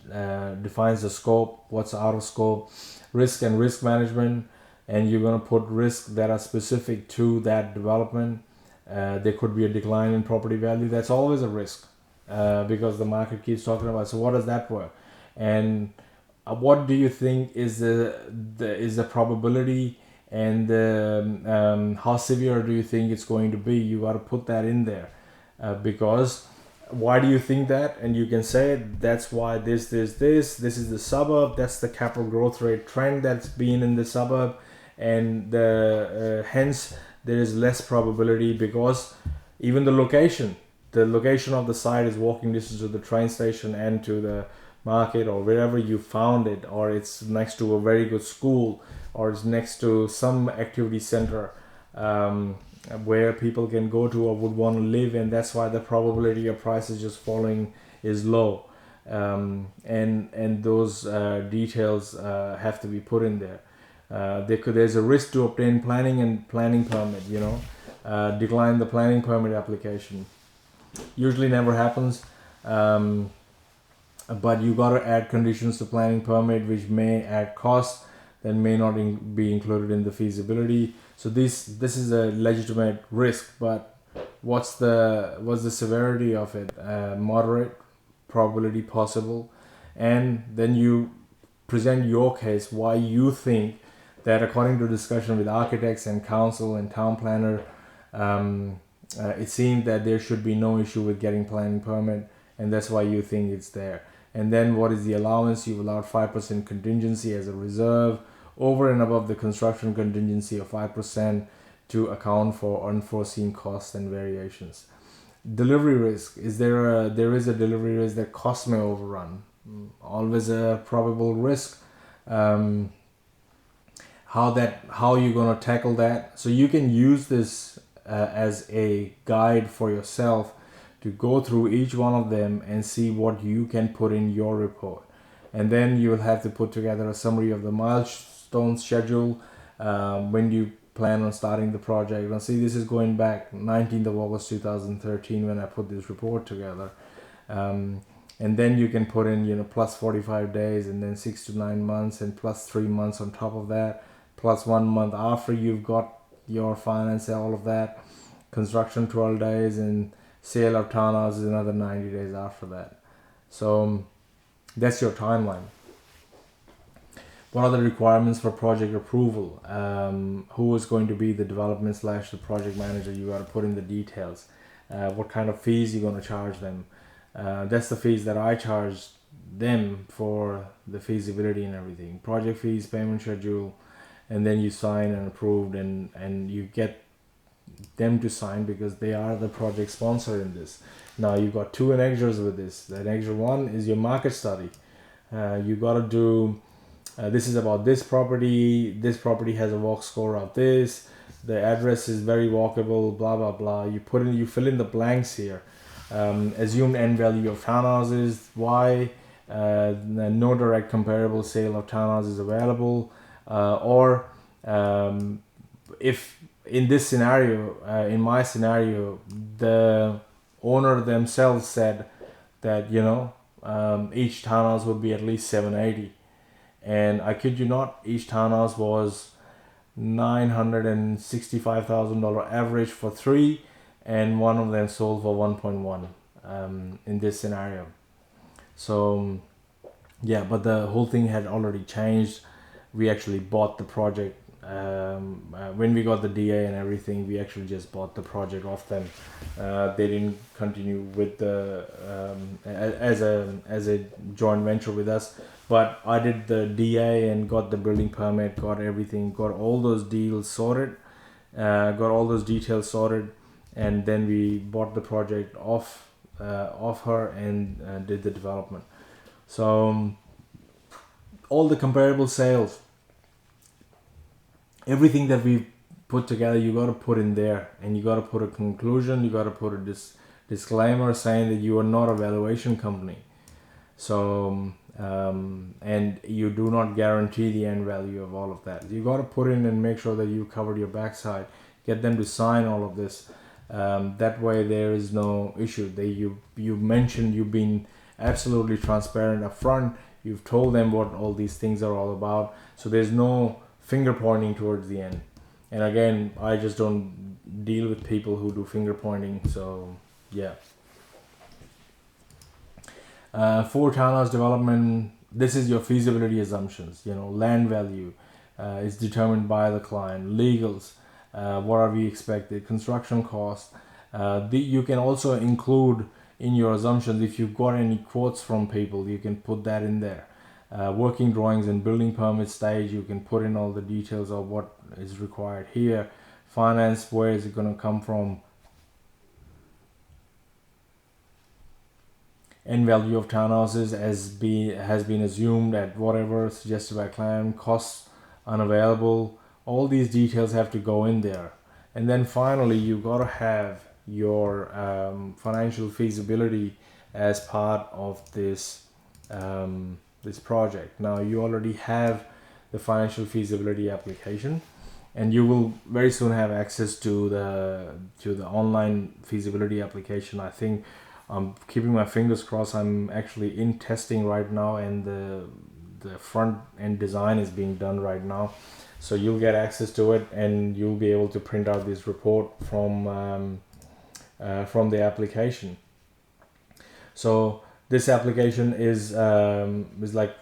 defines the scope, what's out of scope, risk and risk management, and you're going to put risks that are specific to that development. There could be a decline in property value. That's always a risk because the market keeps talking about. So what does that work? And what do you think is the probability, and how severe do you think it's going to be? You got to put that in there because why do you think that? And you can say that's why this is the suburb, that's the capital growth rate trend that's been in the suburb, and hence there is less probability, because even the location of the site is walking distance to the train station and to the market or wherever you found it, or it's next to a very good school, or it's next to some activity center where people can go to or would want to live, and that's why the probability of prices just falling is low. And those details have to be put in there. There's a risk to obtain planning permit, decline the planning permit application. Usually never happens, but you got to add conditions to planning permit which may add cost that may not be included in the feasibility. So this is a legitimate risk, but what's the severity of it? Moderate, probability possible, and then you present your case why you think that according to discussion with architects and council and town planner, it seemed that there should be no issue with getting planning permit, and that's why you think it's there. And then what is the allowance? You've allowed 5% contingency as a reserve over and above the construction contingency of 5% to account for unforeseen costs and variations. Delivery risk. There is a delivery risk that cost may overrun. Always a probable risk. How you're gonna tackle that? So you can use this as a guide for yourself to go through each one of them and see what you can put in your report. And then you'll have to put together a summary of the milestone schedule when you plan on starting the project. Now see, this is going back 19th of August 2013 when I put this report together. And then you can put in, plus 45 days and then 6 to 9 months and plus 3 months on top of that, plus 1 month after you've got your finance, all of that, construction 12 days, and sale of townhouses another 90 days after that. So that's your timeline. What are the requirements for project approval? Who is going to be the development / the project manager? You got to put in the details. What kind of fees you're going to charge them? That's the fees that I charge them for the feasibility and everything. Project fees, payment schedule, and then you sign and approved, and you get them to sign because they are the project sponsor in this. Now you've got two annexures with this. The annexure 1 is your market study. You got to do this is about this property. This property has a walk score of this. The address is very walkable. Blah blah blah. You fill in the blanks here. Assumed end value of townhouses. Why? No direct comparable sale of townhouses available. Or if in this scenario, in my scenario, the owner themselves said that each townhouse would be at least 780, and I kid you not, each townhouse was $965,000 average for 3, and one of them sold for 1.1 in this scenario. So yeah, but the whole thing had already changed. We actually bought the project. When we got the DA and everything, we actually just bought the project off them. They didn't continue with the as a joint venture with us, but I did the DA and got the building permit, got everything, got all those deals sorted, got all those details sorted, and then we bought the project off her and did the development. So all the comparable sales, everything that we put together, you got to put in there, and you got to put a conclusion. You got to put a disclaimer saying that you are not a valuation company. So and you do not guarantee the end value of all of that. You got to put in and make sure that you covered your backside. Get them to sign all of this. That way there is no issue. You mentioned you've been absolutely transparent up front. You've told them what all these things are all about. So there's no finger pointing towards the end. And again, I just don't deal with people who do finger pointing. So yeah. 4 townhouse development. This is your feasibility assumptions. Land value is determined by the client. Legals. What are we expected? Construction cost. You can also include in your assumptions, if you've got any quotes from people, you can put that in there. Working drawings and building permit stage, you can put in all the details of what is required here. Finance, where is it going to come from? End value of townhouses has been assumed at whatever suggested by client. Costs unavailable. All these details have to go in there. And then finally, you got to have your financial feasibility as part of this this project. Now you already have the financial feasibility application, and you will very soon have access to the online feasibility application. I think I'm keeping my fingers crossed. I'm actually in testing right now, and the front end design is being done right now. So you'll get access to it, and you'll be able to print out this report from the application. So this application is like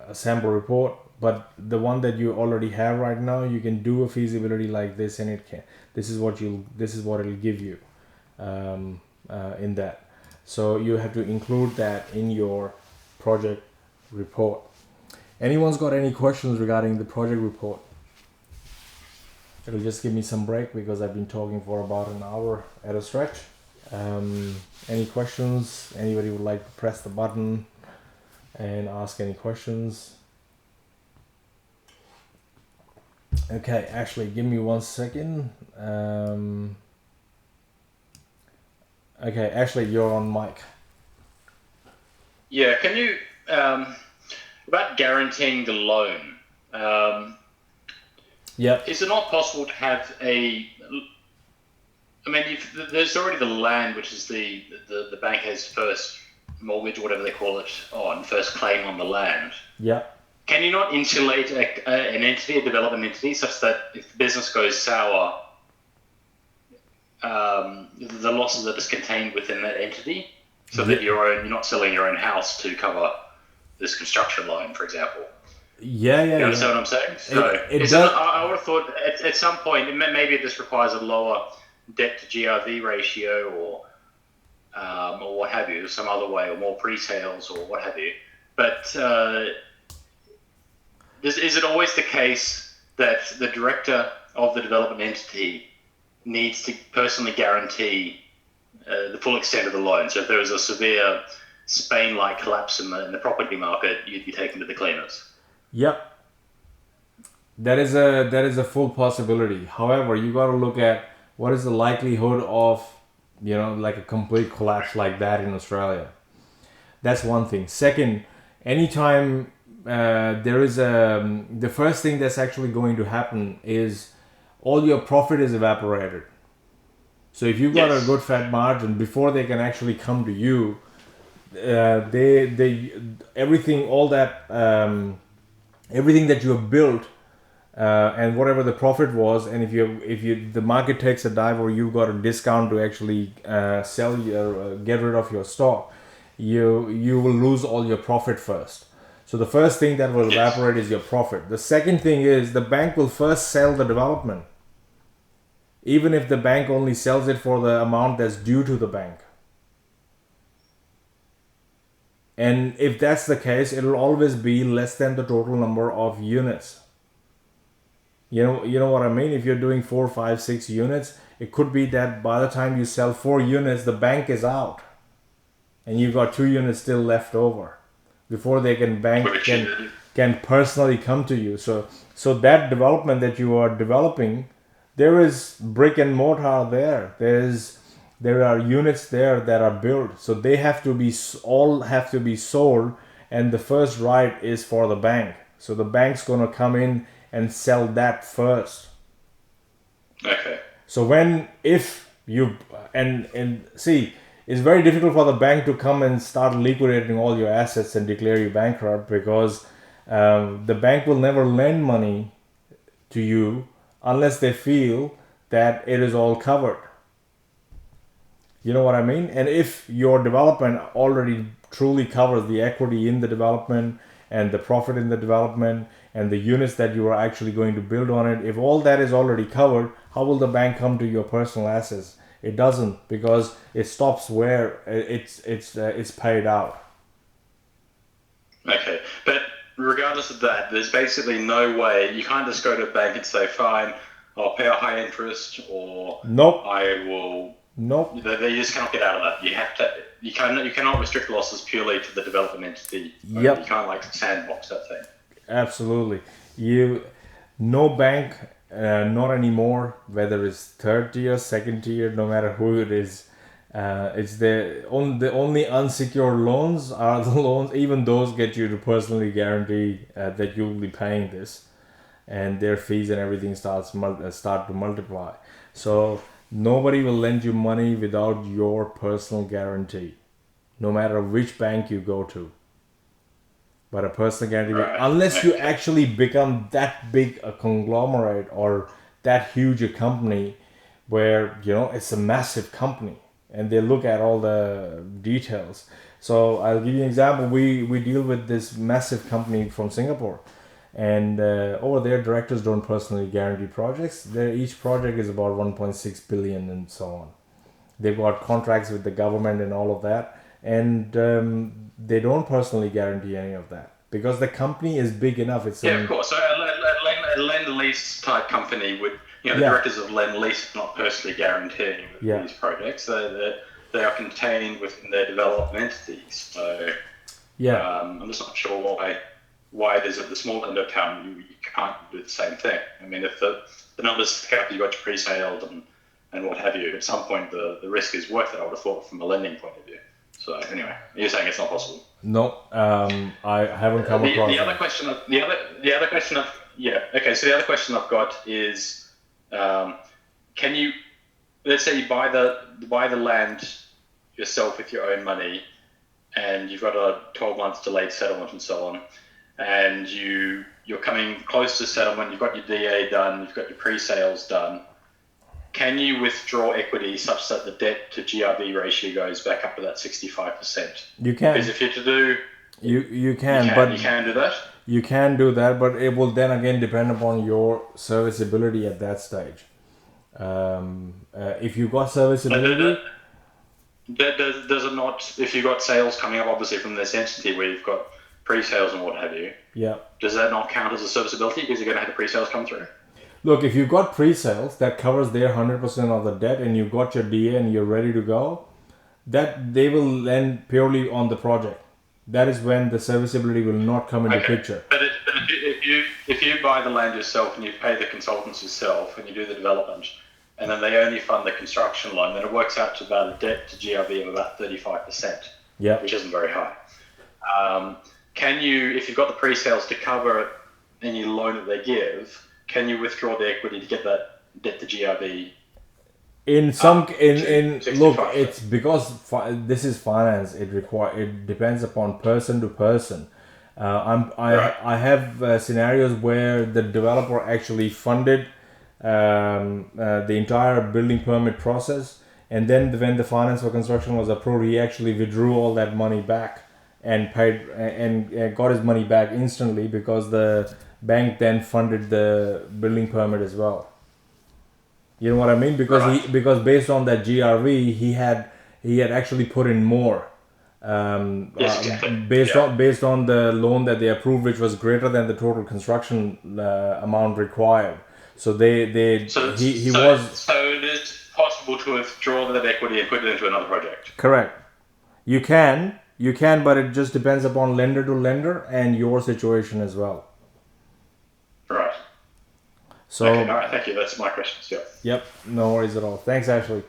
a sample report, but the one that you already have right now, you can do a feasibility like this, and this is what it'll give you in that. So you have to include that in your project report. Anyone's got any questions regarding the project report? It'll just give me some break because I've been talking for about an hour at a stretch. Any questions? Anybody would like to press the button and ask any questions? Okay, Ashley, give me 1 second. Okay, Ashley, you're on mic. Yeah, can you, about guaranteeing the loan, is it not possible to have there's already the land, which is the bank has first mortgage, or whatever they call it, on first claim on the land. Yeah. Can you not insulate an entity, a development entity, such that if the business goes sour, the losses that is contained within that entity, so that you're not selling your own house to cover this construction loan, for example? Yeah. You understand what I'm saying? So I would have thought at some point, maybe this requires a lower debt to GRV ratio, or what have you, some other way, or more pre-sales, or what have you. But is it always the case that the director of the development entity needs to personally guarantee the full extent of the loan? So if there was a severe Spain-like collapse in the property market, you'd be taken to the cleaners. Yep. That is a full possibility. However, you got to look at what is the likelihood of, like a complete collapse like that in Australia. That's one thing. Second, anytime there is the first thing that's actually going to happen is all your profit is evaporated. So if you've got a good fat margin, before they can actually come to you, everything that you have built, and whatever the profit was, and if the market takes a dive or you got a discount to actually get rid of your stock, you will lose all your profit first. So the first thing that will evaporate is your profit. The second thing is the bank will first sell the development, even if the bank only sells it for the amount that's due to the bank. And if that's the case, it'll always be less than the total number of units. You know what I mean? If you're doing 4, 5, 6 units, it could be that by the time you sell 4 units, the bank is out, and you've got 2 units still left over before they can personally come to you. So that development that you are developing, there is brick and mortar there. There are units there that are built, so they all have to be sold, and the first right is for the bank. So the bank's gonna come in and sell that first. Okay. So it's very difficult for the bank to come and start liquidating all your assets and declare you bankrupt, because the bank will never lend money to you unless they feel that it is all covered. You know what I mean? And if your development already truly covers the equity in the development and the profit in the development and the units that you are actually going to build on it, if all that is already covered, how will the bank come to your personal assets? It doesn't, because it stops where it's paid out. Okay, but regardless of that, there's basically no way you can't just go to a bank and say, "Fine, I'll pay a high interest," or "Nope, I will." Nope. They just cannot get out of that. You cannot restrict losses purely to the development entity. Yep. You can't sandbox that thing. Absolutely. No bank, not anymore, whether it's third tier, second tier, no matter who it is, it's the only unsecured loans are the loans. Even those get you to personally guarantee that you'll be paying this, and their fees and everything start to multiply. So nobody will lend you money without your personal guarantee, no matter which bank you go to. But a personal guarantee, unless you actually become that big a conglomerate or that huge a company where, it's a massive company and they look at all the details. So I'll give you an example. We deal with this massive company from Singapore, and over there, directors don't personally guarantee projects. Each project is about 1.6 billion and so on. They've got contracts with the government and all of that, and they don't personally guarantee any of that because the company is big enough. It's of course. So a lend lease type company would, the directors of lend lease not personally guaranteeing these projects. They are contained within their development entities. So I'm just not sure why there's at the small end of town you can't do the same thing. I mean, if the numbers count, you got your pre-sales and what have you, at some point the risk is worth it, I would have thought, from a lending point of view. So anyway, you're saying it's not possible? No, I haven't come across the other question. The other question I've got is, can you, let's say you buy the land yourself with your own money, and you've got a 12 months delayed settlement and so on, and you're coming close to settlement, you've got your DA done, you've got your pre-sales done. Can you withdraw equity such that the debt to GRV ratio goes back up to that 65%? You can. Because if you're to do... You can do that? You can do that, but it will then again depend upon your serviceability at that stage. If you've got serviceability... Does it not, if you've got sales coming up obviously from this entity where you've got pre-sales and what have you, does that not count as a serviceability because you're going to have the pre-sales come through? Look, if you've got pre-sales that covers their 100% of the debt and you've got your DA and you're ready to go, that they will lend purely on the project. That is when the serviceability will not come into picture. But if you buy the land yourself and you pay the consultants yourself and you do the development, and then they only fund the construction loan, then it works out to about a debt to GRV of about 35%, which isn't very high. Can you, if you've got the pre-sales to cover any loan that they give, can you withdraw the equity to get that debt to GRV? Look, it's because this is finance. It depends upon person to person. I have scenarios where the developer actually funded the entire building permit process, and then when the finance for construction was approved, he actually withdrew all that money back and paid and got his money back instantly because the bank then funded the building permit as well. You know what I mean? Because based on that GRV, he had actually put in more. Based on the loan that they approved, which was greater than the total construction amount required. So So it is possible to withdraw that equity and put it into another project. Correct. You can, but it just depends upon lender to lender and your situation as well. Right. So. Okay, all right. Thank you. That's my questions. Yeah. Yep. No worries at all. Thanks, Ashley.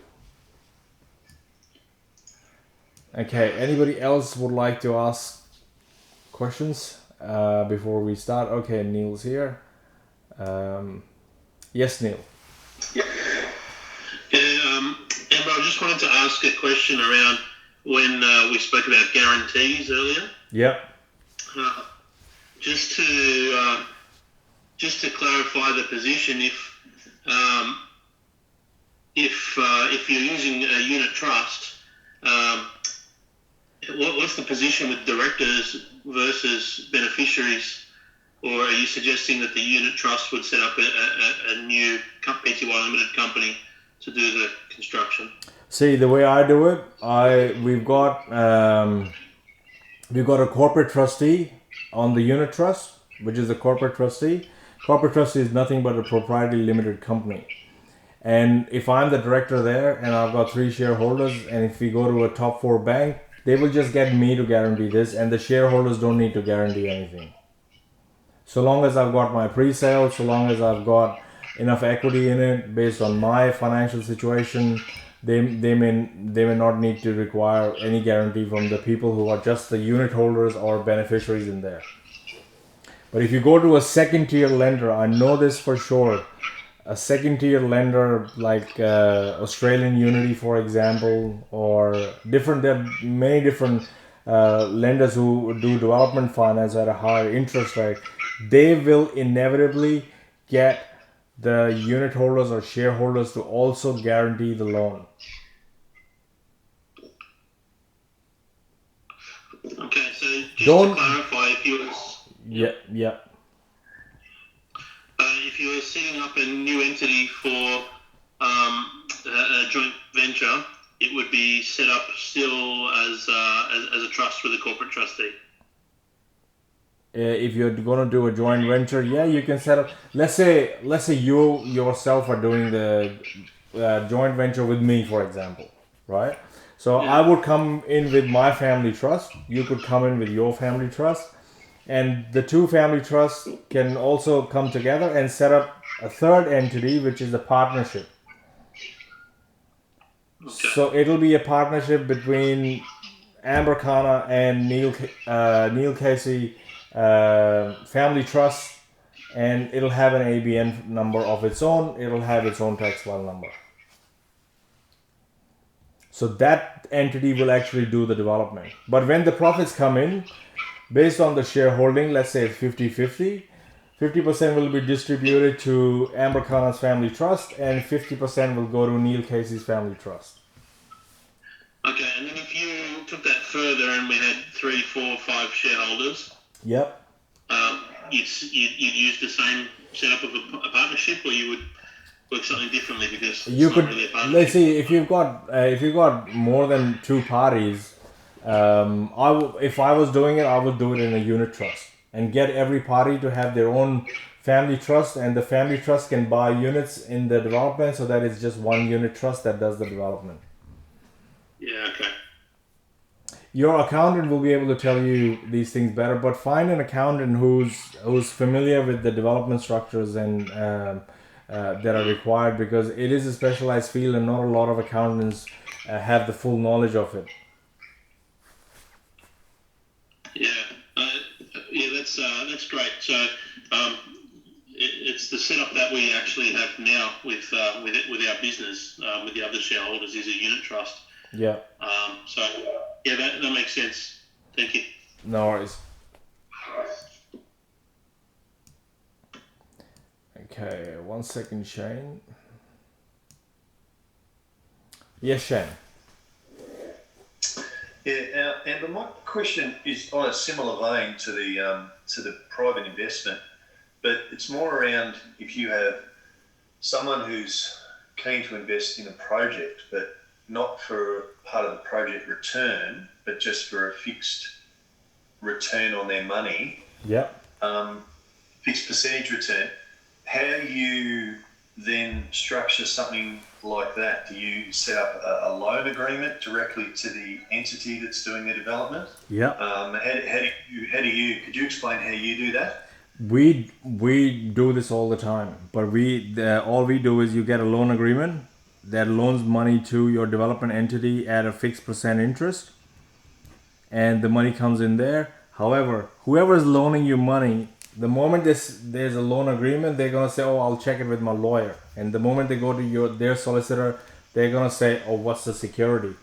Okay. Anybody else would like to ask questions before we start? Okay, Neil's here. Yes, Neil. Yeah. Amber, I just wanted to ask a question around when we spoke about guarantees earlier. Yep. Just to clarify the position, if you're using a unit trust, what's the position with directors versus beneficiaries? Or are you suggesting that the unit trust would set up a new PTY Limited company to do the construction? See, the way I do it, we've got a corporate trustee on the unit trust, which is a corporate trustee. Corporate trustee is nothing but a proprietary limited company. And if I'm the director there and I've got 3 shareholders, and if we go to a top 4 bank, they will just get me to guarantee this, and the shareholders don't need to guarantee anything. So long as I've got my pre-sale, so long as I've got enough equity in it based on my financial situation, they may not need to require any guarantee from the people who are just the unit holders or beneficiaries in there. But if you go to a second tier lender, I know this for sure, a second tier lender like Australian Unity, for example, or there are many different lenders who do development finance at a higher interest rate, they will inevitably get the unit holders or shareholders to also guarantee the loan. just Don't. to clarify, Yeah. if you were setting up a new entity for a joint venture, it would be set up still as a trust with a corporate trustee. If you're going to do a joint venture, yeah, you can set up. Let's say you yourself are doing the joint venture with me, for example, right? So I would come in with my family trust. You could come in with your family trust, and the two family trusts can also come together and set up a third entity, which is a partnership. Okay. So it'll be a partnership between Amber Khanna and Neil Casey Family Trust, and it'll have an ABN number of its own. It'll have its own tax file number. So that entity will actually do the development. But when the profits come in, based on the shareholding, let's say it's 50-50, 50% will be distributed to Amber Khanna's Family Trust, and 50% will go to Neil Casey's Family Trust. Okay, and then if you took that further and we had 3, 4, 5 shareholders, Yep. You'd use the same setup of a partnership, or you would work something differently because You it's could, not really a partnership. let's see, if you've got more than two parties, if I was doing it, I would do it in a unit trust and get every party to have their own family trust, and the family trust can buy units in the development, so that it's just one unit trust that does the development. Yeah, okay. Your accountant will be able to tell you these things better, but find an accountant who's familiar with the development structures and that are required, because it is a specialized field and not a lot of accountants have the full knowledge of it. That's great. So it's the setup that we actually have now with our business with the other shareholders is a unit trust. Yeah. So yeah, that makes sense. Thank you. No worries. Okay, 1 second, Shane. Yes, Shane. Yeah, Amber, my question is on a similar vein to the private investment, but it's more around if you have someone who's keen to invest in a project, but not for part of the project return, but just for a fixed return on their money. Yep. Fixed percentage return. How do you then structure something like that? Do you set up a loan agreement directly to the entity that's doing the development? Yeah. Could you explain how you do that? We do this all the time, but all we do is you get a loan agreement that loans money to your development entity at a fixed percent interest, and the money comes in there. However, whoever is loaning you money, the moment there's a loan agreement, they're gonna say, "Oh, I'll check it with my lawyer." And the moment they go to their solicitor, they're gonna say, "Oh, what's the security?"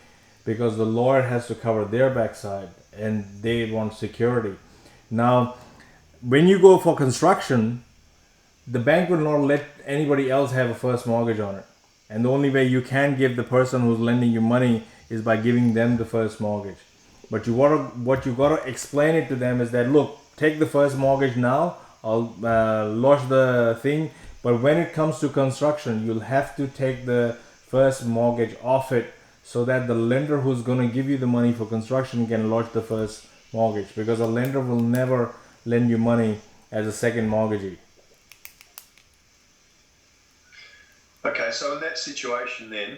Because the lawyer has to cover their backside, and they want security. Now, when you go for construction, the bank will not let anybody else have a first mortgage on it. And the only way you can give the person who's lending you money is by giving them the first mortgage. But what you gotta explain it to them is that, look, take the first mortgage now. I'll lodge the thing. But when it comes to construction, you'll have to take the first mortgage off it, so that the lender who's gonna give you the money for construction can lodge the first mortgage. Because a lender will never lend you money as a second mortgagee. Okay, so in that situation then,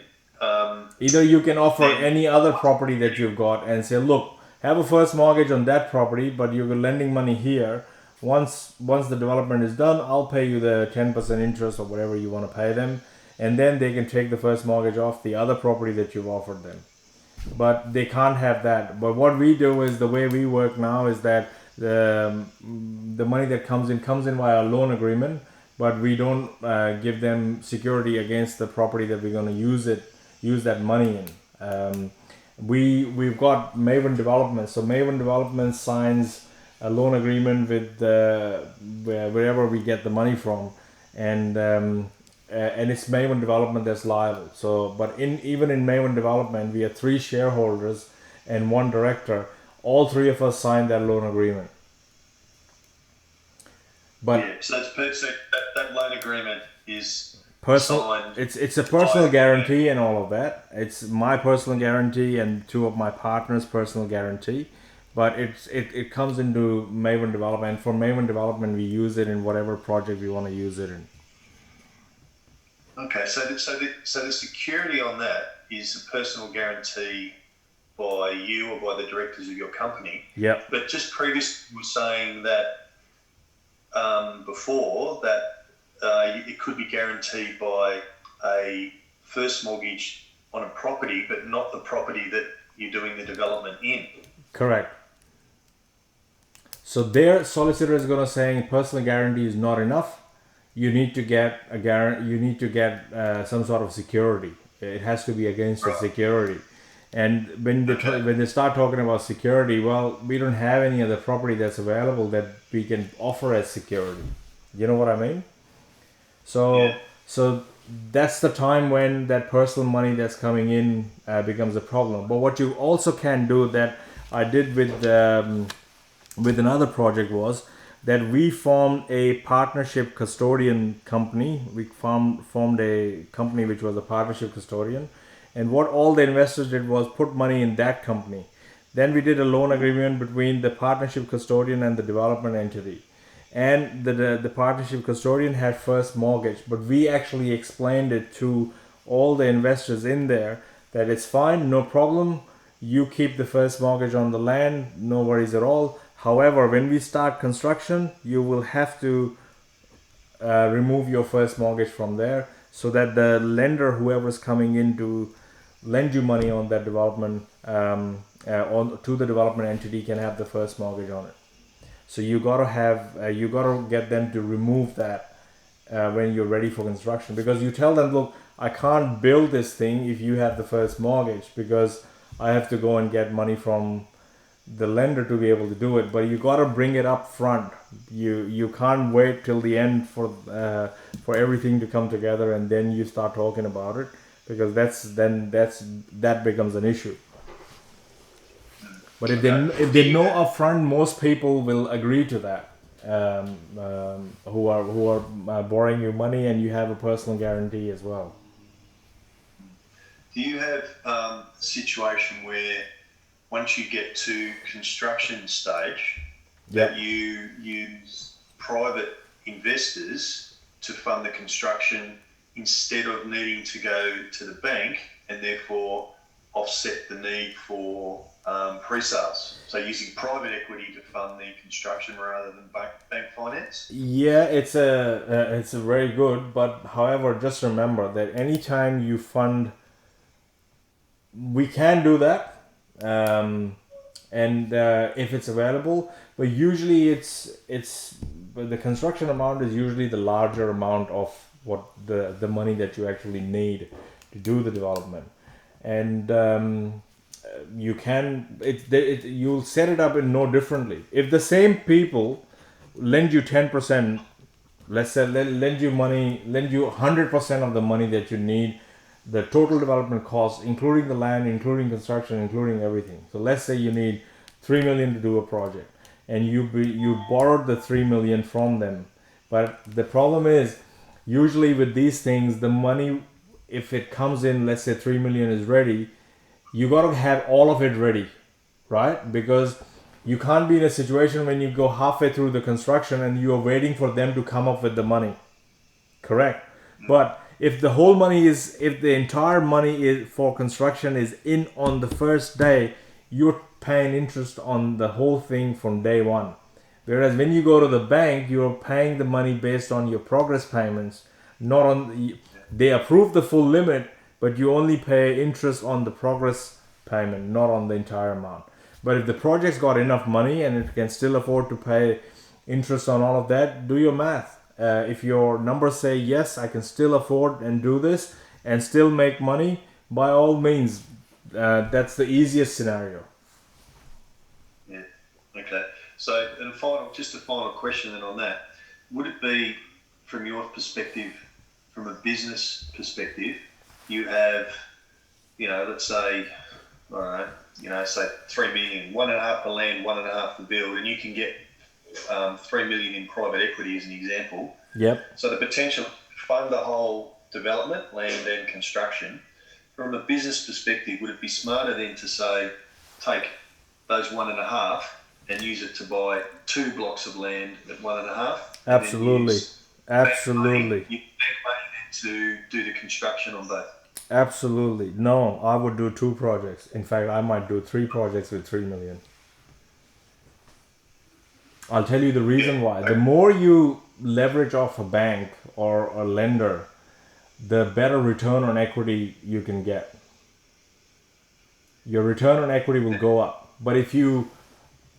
either you can offer any other property that you've got and say, look, have a first mortgage on that property, but you're lending money here. Once the development is done, I'll pay you the 10% interest or whatever you want to pay them, and then they can take the first mortgage off the other property that you've offered them. But they can't have that. But what we do is, the way we work now is that the money that comes in via a loan agreement, but we don't give them security against the property that we're going to use that money in. We've got Maven Development. So Maven Development signs a loan agreement with wherever we get the money from, and it's Maven Development that's liable. So, but even in Maven Development, we have 3 shareholders and 1 director. all three of us sign that loan agreement. But Yeah, so that loan agreement is personal, signed. it's a personal guarantee and all of that. It's my personal guarantee and two of my partners' personal guarantee. But it comes into Maven Development. For Maven Development, we use it in whatever project we want to use it in. Okay, so the security on that is a personal guarantee by you or by the directors of your company. Yeah. But just previously, you were saying that before that it could be guaranteed by a first mortgage on a property, but not the property that you're doing the development in. Correct. So their solicitor is going to saying personal guarantee is not enough. You need to get a guarantee. You need to get some sort of security. It has to be against the security. And when they start talking about security, well, we don't have any other property that's available that we can offer as security. You know what I mean? So that's the time when that personal money that's coming in becomes a problem. But what you also can do that I did with another project was that we formed a partnership custodian company. We formed a company which was a partnership custodian. And what all the investors did was put money in that company. Then we did a loan agreement between the partnership custodian and the development entity. And the partnership custodian had first mortgage, but we actually explained it to all the investors in there that it's fine, no problem. You keep the first mortgage on the land, no worries at all. However, when we start construction, you will have to remove your first mortgage from there so that the lender, whoever's coming in to lend you money on that development, on to the development entity, can have the first mortgage on it. So you gotta get them to remove that when you're ready for construction, because you tell them, look, I can't build this thing if you have the first mortgage, because I have to go and get money from the lender to be able to do it. But you gotta bring it up front. You can't wait till the end for everything to come together and then you start talking about it, because that becomes an issue. But if they know upfront, most people will agree to that. Who are borrowing you money, and you have a personal guarantee as well. Do you have a situation where once you get to construction stage, that you use private investors to fund the construction instead of needing to go to the bank, and therefore offset the need for pre-sales? So using private equity to fund the construction rather than bank finance? Yeah, it's a very good, but however, just remember that anytime you fund, we can do that, and if it's available, but usually but the construction amount is usually the larger amount of what the money that you actually need to do the development. And you'll set it up in no differently. If the same people lend you 10%, let's say lend you 100% of the money that you need, the total development cost, including the land, including construction, including everything. So let's say you need 3 million to do a project, and you borrowed the 3 million from them. But the problem is, usually with these things, the money, if it comes in, let's say 3 million is ready, you got to have all of it ready, right? Because you can't be in a situation when you go halfway through the construction and you are waiting for them to come up with the money. Correct. But if the entire money is for construction is in on the first day, you're paying interest on the whole thing from day one. Whereas when you go to the bank, you're paying the money based on your progress payments, not on they approve the full limit, but you only pay interest on the progress payment, not on the entire amount. But if the project's got enough money and it can still afford to pay interest on all of that, do your math. If your numbers say, yes, I can still afford and do this and still make money, by all means, that's the easiest scenario. Yeah. Okay. So, and just a final question then on that. Would it be, from your perspective, from a business perspective, you have, let's say I don't know, say 3 million, 1.5 for land, 1.5 for build, and you can get 3 million in private equity as an example. Yep. So the potential to fund the whole development, land and construction, from a business perspective, would it be smarter then to say, take those 1.5 and use it to buy 2 blocks of land at 1.5? Absolutely. Absolutely. You make money then to do the construction on both. Absolutely. No, I would do 2 projects. In fact, I might do 3 projects with 3 million. I'll tell you the reason why. The more you leverage off a bank or a lender, the better return on equity you can get. Your return on equity will go up. But if you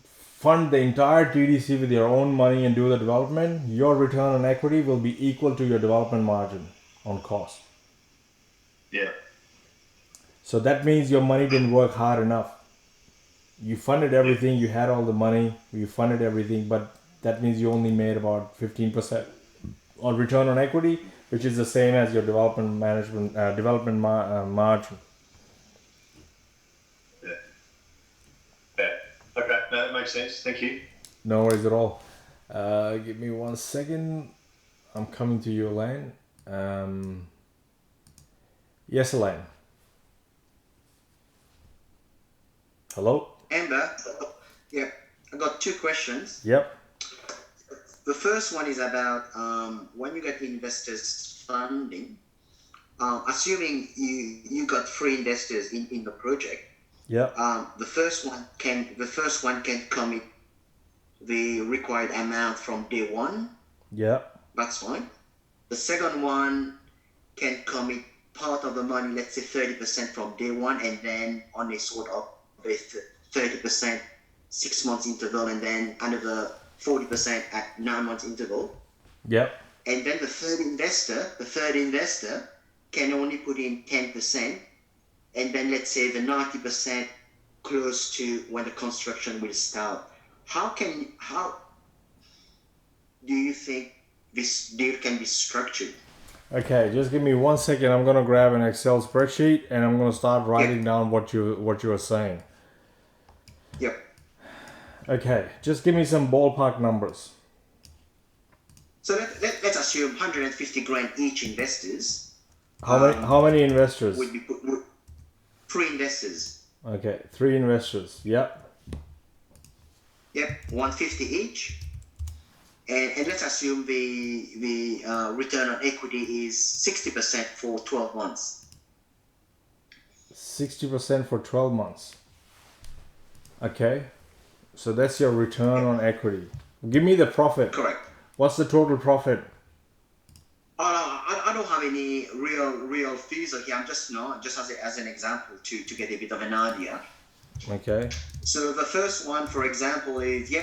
fund the entire TDC with your own money and do the development, your return on equity will be equal to your development margin on cost. Yeah. So that means your money didn't work hard enough. You funded everything, you had all the money, you funded everything, but that means you only made about 15% on return on equity, which is the same as your development margin. Yeah. Okay. No, that makes sense. Thank you. No worries at all. Give me 1 second. I'm coming to you, Elaine. Yes, Elaine. Hello? Amber, yeah, I got 2 questions. Yep. The first one is about when you get investors funding, assuming you got 3 investors in the project. Yep. The first one can commit the required amount from day one. Yep. That's fine. The second one can commit part of the money, let's say 30% from day one, and then on a sort of a 30% 6 months interval, and then another 40% at 9 months interval. Yep. And then the third investor can only put in 10%, and then let's say the 90% close to when the construction will start. How do you think this deal can be structured? Okay, just give me 1 second. I'm gonna grab an Excel spreadsheet and I'm gonna start writing down what you are saying. Yep. Okay, just give me some ballpark numbers. So let's assume 150 grand each investors. How many investors? Would be 3 investors. Okay, 3 investors. Yep. Yep, 150 each. And let's assume the return on equity is 60% for 12 months. 60% for 12 months. Okay, so that's your return on equity. Give me the profit. Correct. What's the total profit? I don't have any real fees here. I'm just as an example to get a bit of an idea. Okay. So the first one, for example, is he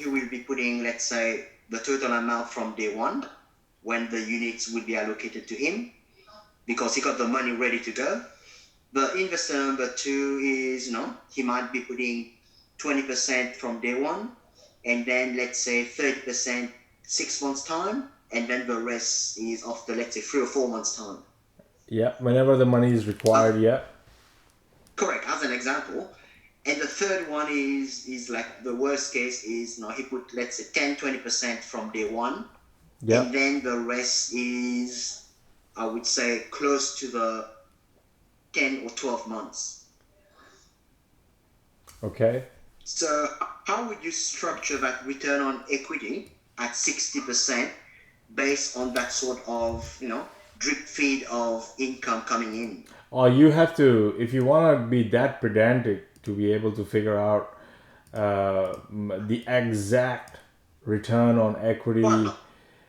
will be putting, let's say, the total amount from day one when the units will be allocated to him because he got the money ready to go. The investor number 2 is, he might be putting 20% from day one, and then let's say 30% 6 months time, and then the rest is after, let's say, 3 or 4 months time. Yeah, whenever the money is required, yeah. Correct, as an example. And the third one is like the worst case is, he put, let's say, 10-20% from day one, Yeah. and then the rest is, I would say, close to the 10 or 12 months. Okay. So how would you structure that return on equity at 60% based on that sort of, drip feed of income coming in? Or you have to, if you want to be that pedantic to be able to figure out the exact return on equity,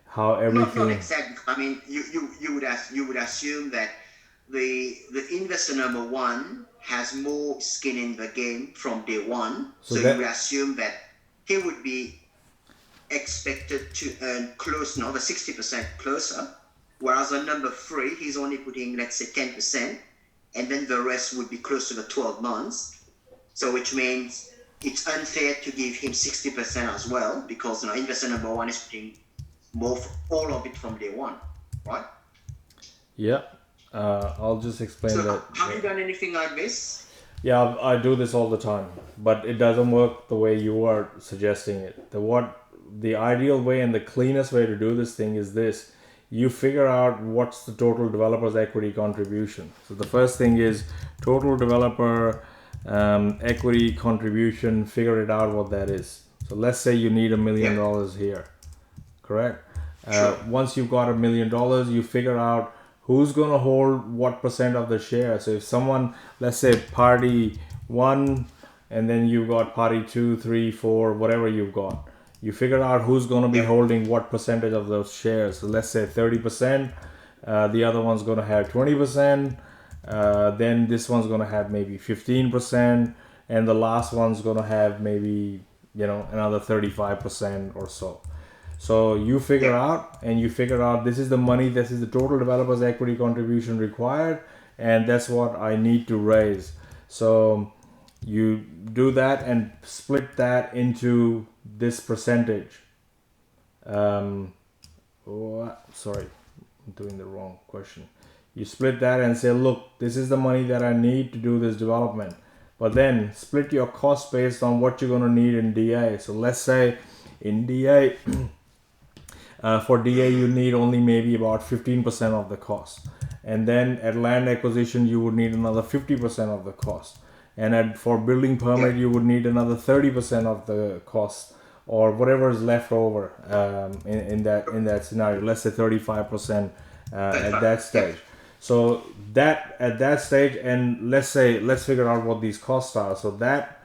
how everything. Not exactly. I mean, you would assume that the investor number 1 has more skin in the game from day one. So you would assume that he would be expected to earn close, the 60% closer, whereas on number 3, he's only putting, let's say, 10%, and then the rest would be close to the 12 months. So which means it's unfair to give him 60% as well, because investor number 1 is putting all of it from day one, right? Yeah. I'll just explain So that. have you done anything like this? Yeah, I do this all the time, but it doesn't work the way you are suggesting it. The ideal way and the cleanest way to do this thing is this. You figure out what's the total developer's equity contribution. So the first thing is total developer equity contribution. Figure it out what that is. So let's say you need $1 million here, correct? Sure. Once you've got $1 million, you figure out who's going to hold what percent of the share. So if someone, let's say party 1, and then you've got party 2, 3, 4, whatever you've got, you figure out who's going to be holding what percentage of those shares. So let's say 30%, the other one's going to have 20%, then this one's going to have maybe 15%, and the last one's going to have maybe, another 35% or so. So you figure out this is the money, this is the total developer's equity contribution required, and that's what I need to raise. So you do that and split that into this percentage. Sorry, I'm doing the wrong question. You split that and say, look, this is the money that I need to do this development. But then split your cost based on what you're going to need in DA. So let's say in DA, for DA you need only maybe about 15% of the cost. And then at land acquisition you would need another 50% of the cost. And for building permit you would need another 30% of the cost, or whatever is left over in that scenario. Let's say 35% at that stage. So that at that stage, and let's figure out what these costs are. So that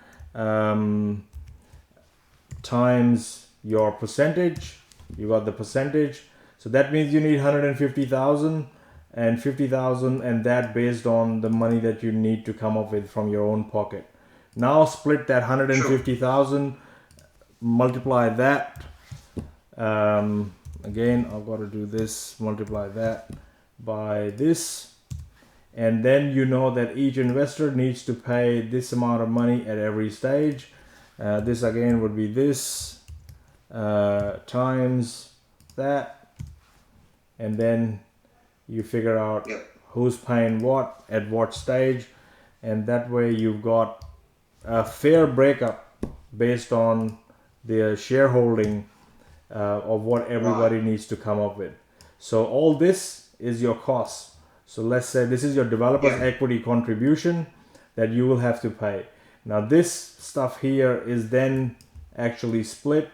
times your percentage, you got the percentage. So that means you need 150,000 and 50,000, and that based on the money that you need to come up with from your own pocket. Now split that 150,000, multiply that. Again, I've got to do this, multiply that by this, and then you know that each investor needs to pay this amount of money at every stage. This again would be this times that, and then you figure out who's paying what at what stage, and that way you've got a fair breakup based on the shareholding of what everybody needs to come up with. So all this is your cost. So let's say this is your developer's equity contribution that you will have to pay. Now this stuff here is then actually split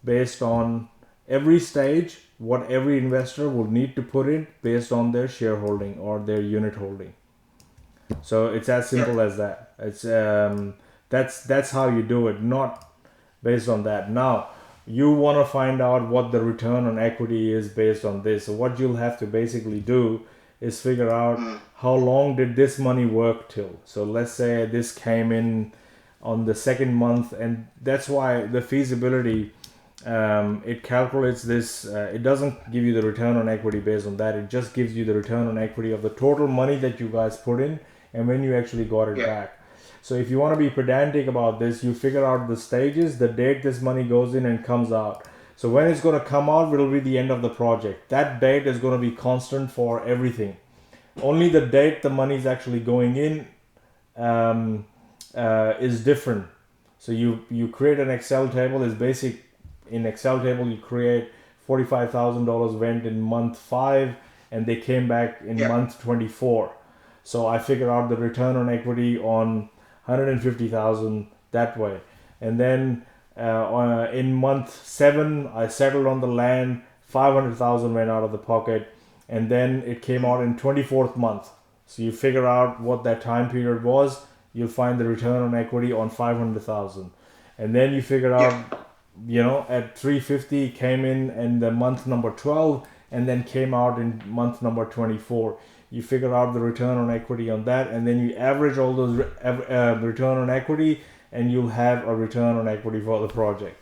based on every stage, what every investor will need to put in based on their shareholding or their unit holding. So it's as simple as that. It's that's how you do it, not based on that. Now you want to find out what the return on equity is based on this. So what you'll have to basically do is figure out how long did this money work till. So let's say this came in on the second month, and that's why the feasibility, it calculates this. It doesn't give you the return on equity based on that. It just gives you the return on equity of the total money that you guys put in and when you actually got it back. So if you want to be pedantic about this, you figure out the stages, the date this money goes in and comes out. So when it's going to come out will be the end of the project. That date is going to be constant for everything. Only the date the money is actually going in is different. So you create an Excel table. Is basic. In Excel table you create $45,000 went in month 5 and they came back in month 24. So I figure out the return on equity on 150,000 that way, and then in month 7 I settled on the land, 500,000 went out of the pocket, and then it came out in 24th month. So you figure out what that time period was, you'll find the return on equity on 500,000, and then you figure out at 350 came in the month number 12 and then came out in month number 24. You figure out the return on equity on that, and then you average all those return on equity, and you'll have a return on equity for the project.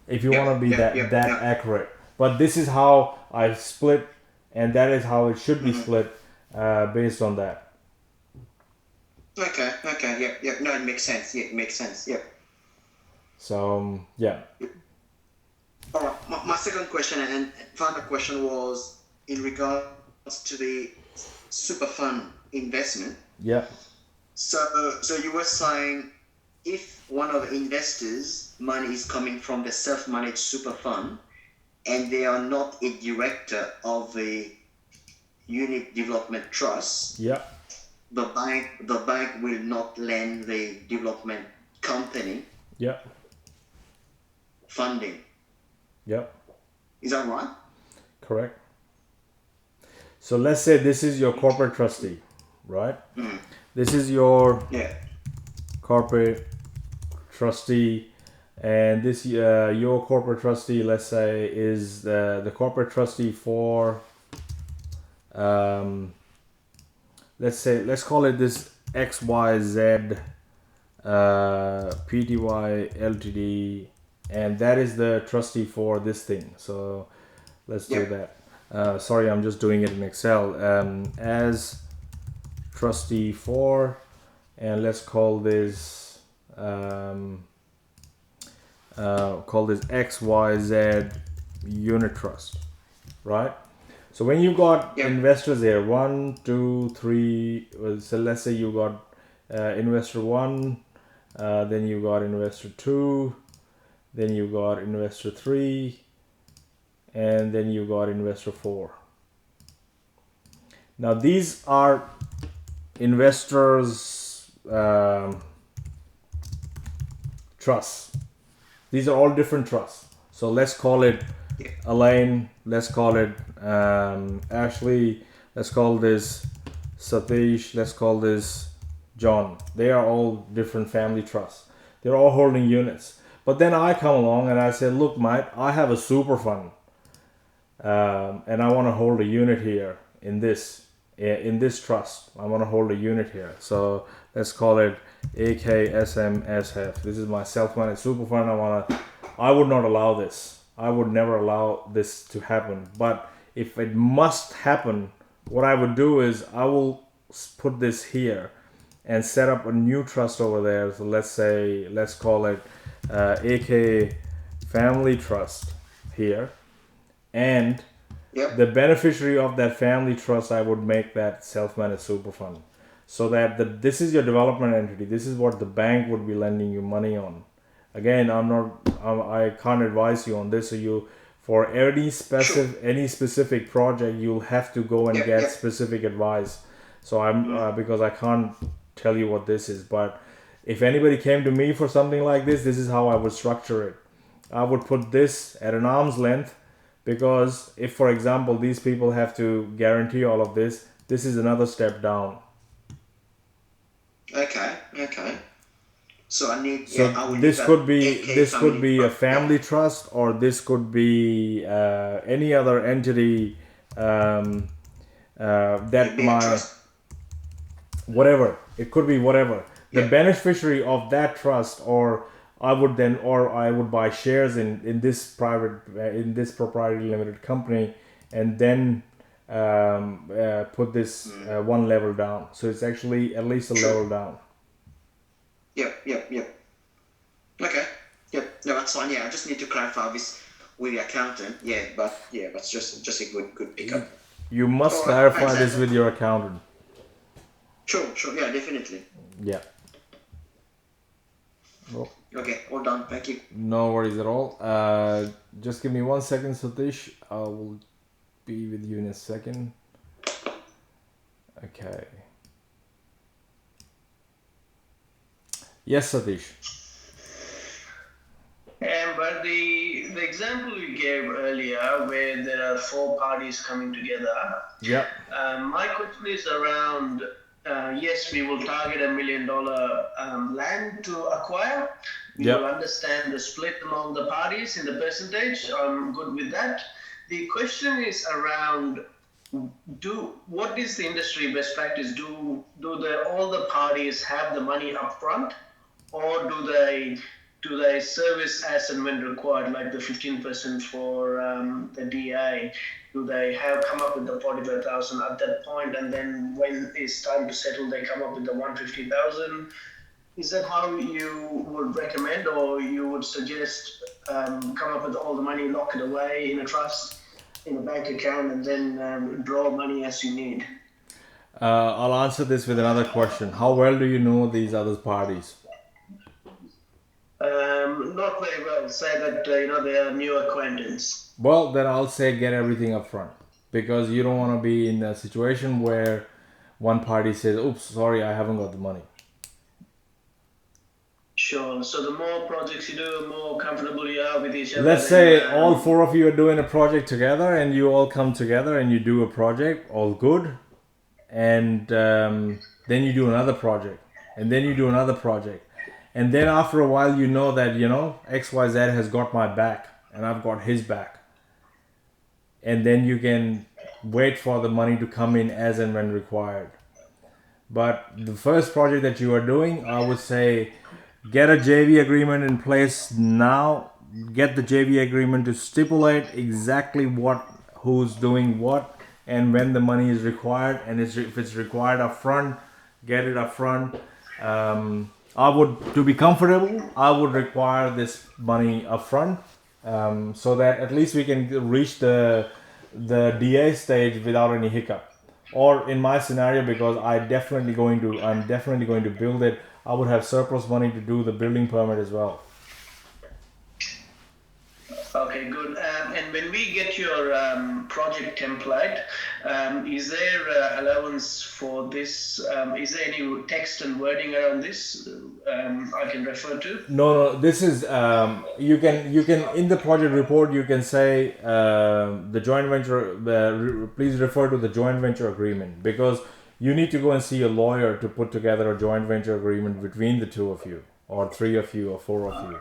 If you want to be that accurate. But this is how I split, and that is how it should be split based on that. Okay, no, it makes sense. Yeah, it makes sense. Yeah. So, All right, my second question and final question was in regards to the super fund investment. Yeah. So you were saying if one of the investors' money is coming from the self-managed super fund and they are not a director of a unit development trust, Yeah. the bank will not lend the development company Yeah. funding. Yeah. Is that right? Correct. So let's say this is your corporate trustee, right? Mm. This is your Yeah. corporate trustee, and this your corporate trustee, let's say, is the corporate trustee for let's call it this XYZ Pty Ltd, and that is the trustee for this thing. So let's do Yeah. that. Sorry, I'm just doing it in Excel. As trustee for, and let's call this XYZ unit trust, right? So when you got Yeah. investors there, 1, 2, 3. So let's say you got investor 1, then you got investor 2, then you got investor 3, and then you got investor 4. Now these are investors trusts. These are all different trusts. So let's call it Elaine, let's call it Ashley, let's call this Satish, let's call this John. They are all different family trusts. They're all holding units. But then I come along and I say, look, mate, I have a super fund, and I want to hold a unit here in this trust. I want to hold a unit here. So let's call it AKSMSF. This is my self-managed super fund. I would not allow this. I would never allow this to happen. But if it must happen, what I would do is I will put this here and set up a new trust over there. So let's call it AK Family Trust here. And Yep. the beneficiary of that family trust, I would make that self-managed super fund. So that this is your development entity. This is what the bank would be lending you money on. Again, I can't advise you on this. So you, for any specific project, you'll have to go and Yep, get yep. specific advice. So because I can't tell you what this is, but if anybody came to me for something like this is how I would structure it. I would put this at an arm's length, because if, for example, these people have to guarantee all of this is another step down. Okay. So I need. So I will this need could that be AK this could family be a trust. family trust, or this could be any other entity that Be a trust. whatever, it could be whatever the Yeah. beneficiary of that trust, or I would buy shares in this proprietary limited company, and then put this one level down. So it's actually at least a level down. Yep. Okay. Yep. No, that's fine. Yeah, I just need to clarify this with the accountant. Yeah, but that's just a good pickup. You must All right, clarify thanks, this Andrew. with your accountant. Sure. Yeah, definitely. Yeah. Well, Okay, all done. Thank you. no worries at all. Just give me 1 second, Satish. I will be with you in a second. Okay. Yes, Satish. But the example you gave earlier, where there are 4 parties coming together, Yeah. my question is around. Yes, we will target $1 million land to acquire. We Yep. will understand the split among the parties in the percentage. I'm good with that. The question is around: what is the industry best practice? Do all the parties have the money up front, or do they service as and when required, like the 15% for the DA? Do they have come up with the 45,000 at that point, and then when it's time to settle, they come up with the 150,000? Is that how you would recommend, or you would suggest come up with all the money, lock it away in a trust, in a bank account, and then draw money as you need? I'll answer this with another question. How well do you know these other parties? Not very well. Say that they are new acquaintance. Well, then I'll say get everything up front, because you don't want to be in a situation where one party says, "Oops, sorry, I haven't got the money." Sure. So the more projects you do, the more comfortable you are with each other. Let's say all four of you are doing a project together, and you all come together and you do a project, all good, and then you do another project, and then you do another project, and then after a while you know that XYZ has got my back and I've got his back, and then you can wait for the money to come in as and when required. But the first project that you are doing, I would say get a JV agreement in place now. Get the JV agreement to stipulate exactly who's doing what, and when the money is required. And if it's required up front, get it up front. To be comfortable, I would require this money up front, so that at least we can reach the DA stage without any hiccup. Or in my scenario, because I'm definitely going to build it, I would have surplus money to do the building permit as well. Okay, good. And when we get your project template, is there allowance for this? Is there any text and wording around this I can refer to? No. This is you can in the project report you can say the joint venture. Please refer to the joint venture agreement, because you need to go and see a lawyer to put together a joint venture agreement between the two of you, or three of you, or four of you.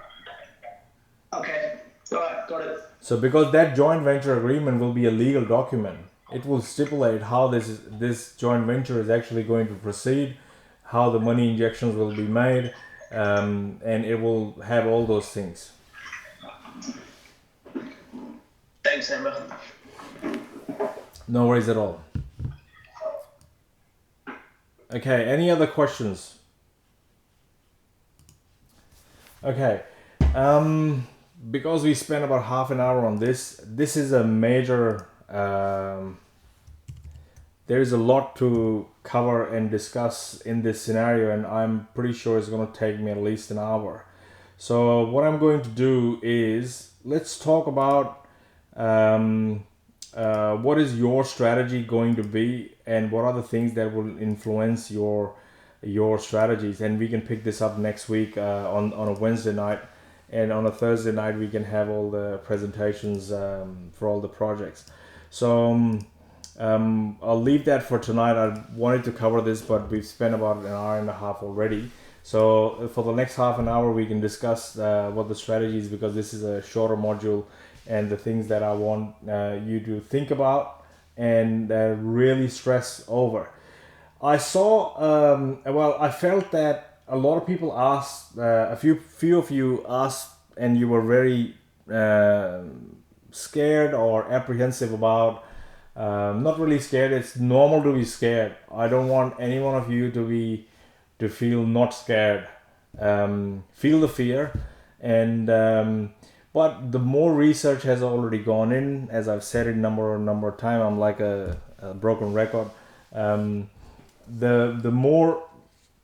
Okay. All right, got it. So because that joint venture agreement will be a legal document, it will stipulate how this joint venture is actually going to proceed, how the money injections will be made, and it will have all those things. Thanks, Amber. No worries at all. Okay, any other questions? Okay. Because we spent about half an hour on this is a major, there is a lot to cover and discuss in this scenario, and I'm pretty sure it's going to take me at least an hour. So what I'm going to do is, let's talk about what is your strategy going to be, and what are the things that will influence your strategies, and we can pick this up next week on a Wednesday night. And on a Thursday night, we can have all the presentations for all the projects. So I'll leave that for tonight. I wanted to cover this, but we've spent about an hour and a half already. So for the next half an hour, we can discuss what the strategy is, because this is a shorter module, and the things that I want you to think about and really stress over. I saw, I felt that a lot of people asked, a few of you asked, and you were very scared or apprehensive about, not really scared, it's normal to be scared. I don't want any one of you to feel not scared. Feel the fear, and but the more research has already gone in, as I've said it number of times, I'm like a broken record. The more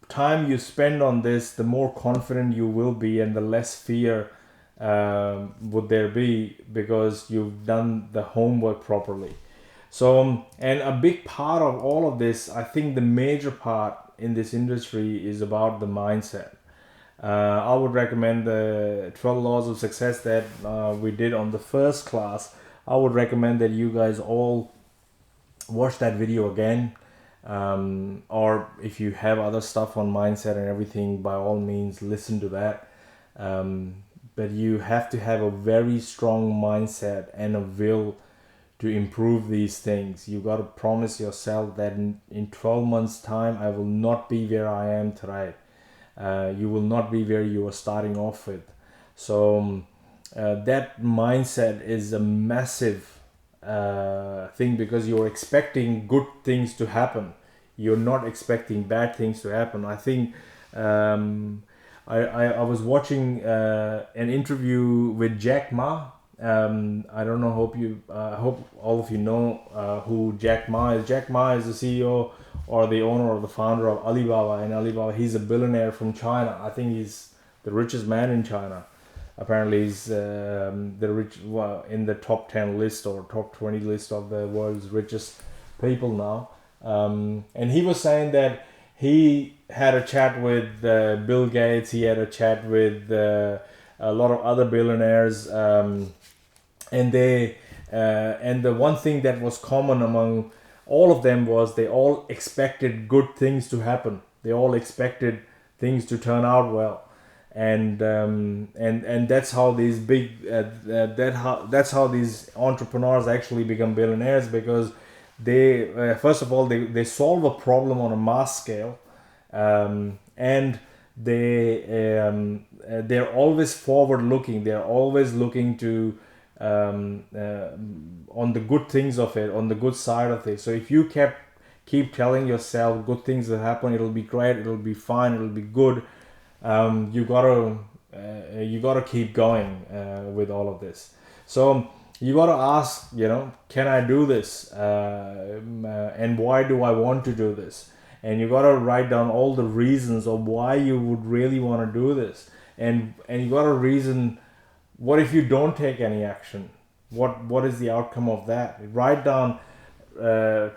time you spend on this, the more confident you will be, and the less fear would there be, because you've done the homework properly. So, and a big part of all of this, I think the major part in this industry is about the mindset. I would recommend the 12 laws of success that we did on the first class. I would recommend that you guys all watch that video again. Or if you have other stuff on mindset and everything, by all means listen to that. But you have to have a very strong mindset and a will to improve these things. You got to promise yourself that in 12 months time I will not be where I am today. You will not be where you are starting off with. So that mindset is a massive thing, because you're expecting good things to happen. You're not expecting bad things to happen. I think I was watching an interview with Jack Ma. I don't know. Hope all of you know who Jack Ma is. Jack Ma is the CEO or the owner or the founder of Alibaba. And Alibaba, he's a billionaire from China. I think he's the richest man in China. Apparently, he's in the top 10 list or top 20 list of the world's richest people now. And he was saying that he had a chat with Bill Gates. He had a chat with a lot of other billionaires, and the one thing that was common among all of them was they all expected good things to happen. They all expected things to turn out well, and that's how these that's how these entrepreneurs actually become billionaires, because they first of all they solve a problem on a mass scale, and they're always forward looking. They're always looking to on the good things of it, on the good side of it. So if you keep telling yourself good things will happen, it'll be great, it'll be fine, it'll be good, you gotta keep going with all of this. So you gotta ask, can I do this, and why do I want to do this? And you gotta write down all the reasons of why you would really want to do this, and you gotta reason, what if you don't take any action? What is the outcome of that? Write down,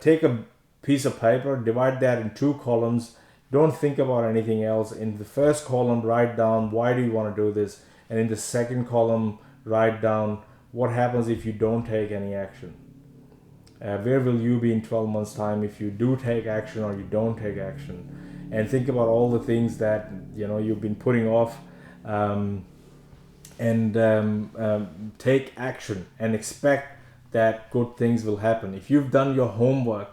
take a piece of paper, divide that in 2 columns. Don't think about anything else. In the first column, write down why do you want to do this, and in the second column, write down what happens if you don't take any action. Where will you be in 12 months time if you do take action or you don't take action? And think about all the things that you've been putting off, and take action and expect that good things will happen. If you've done your homework,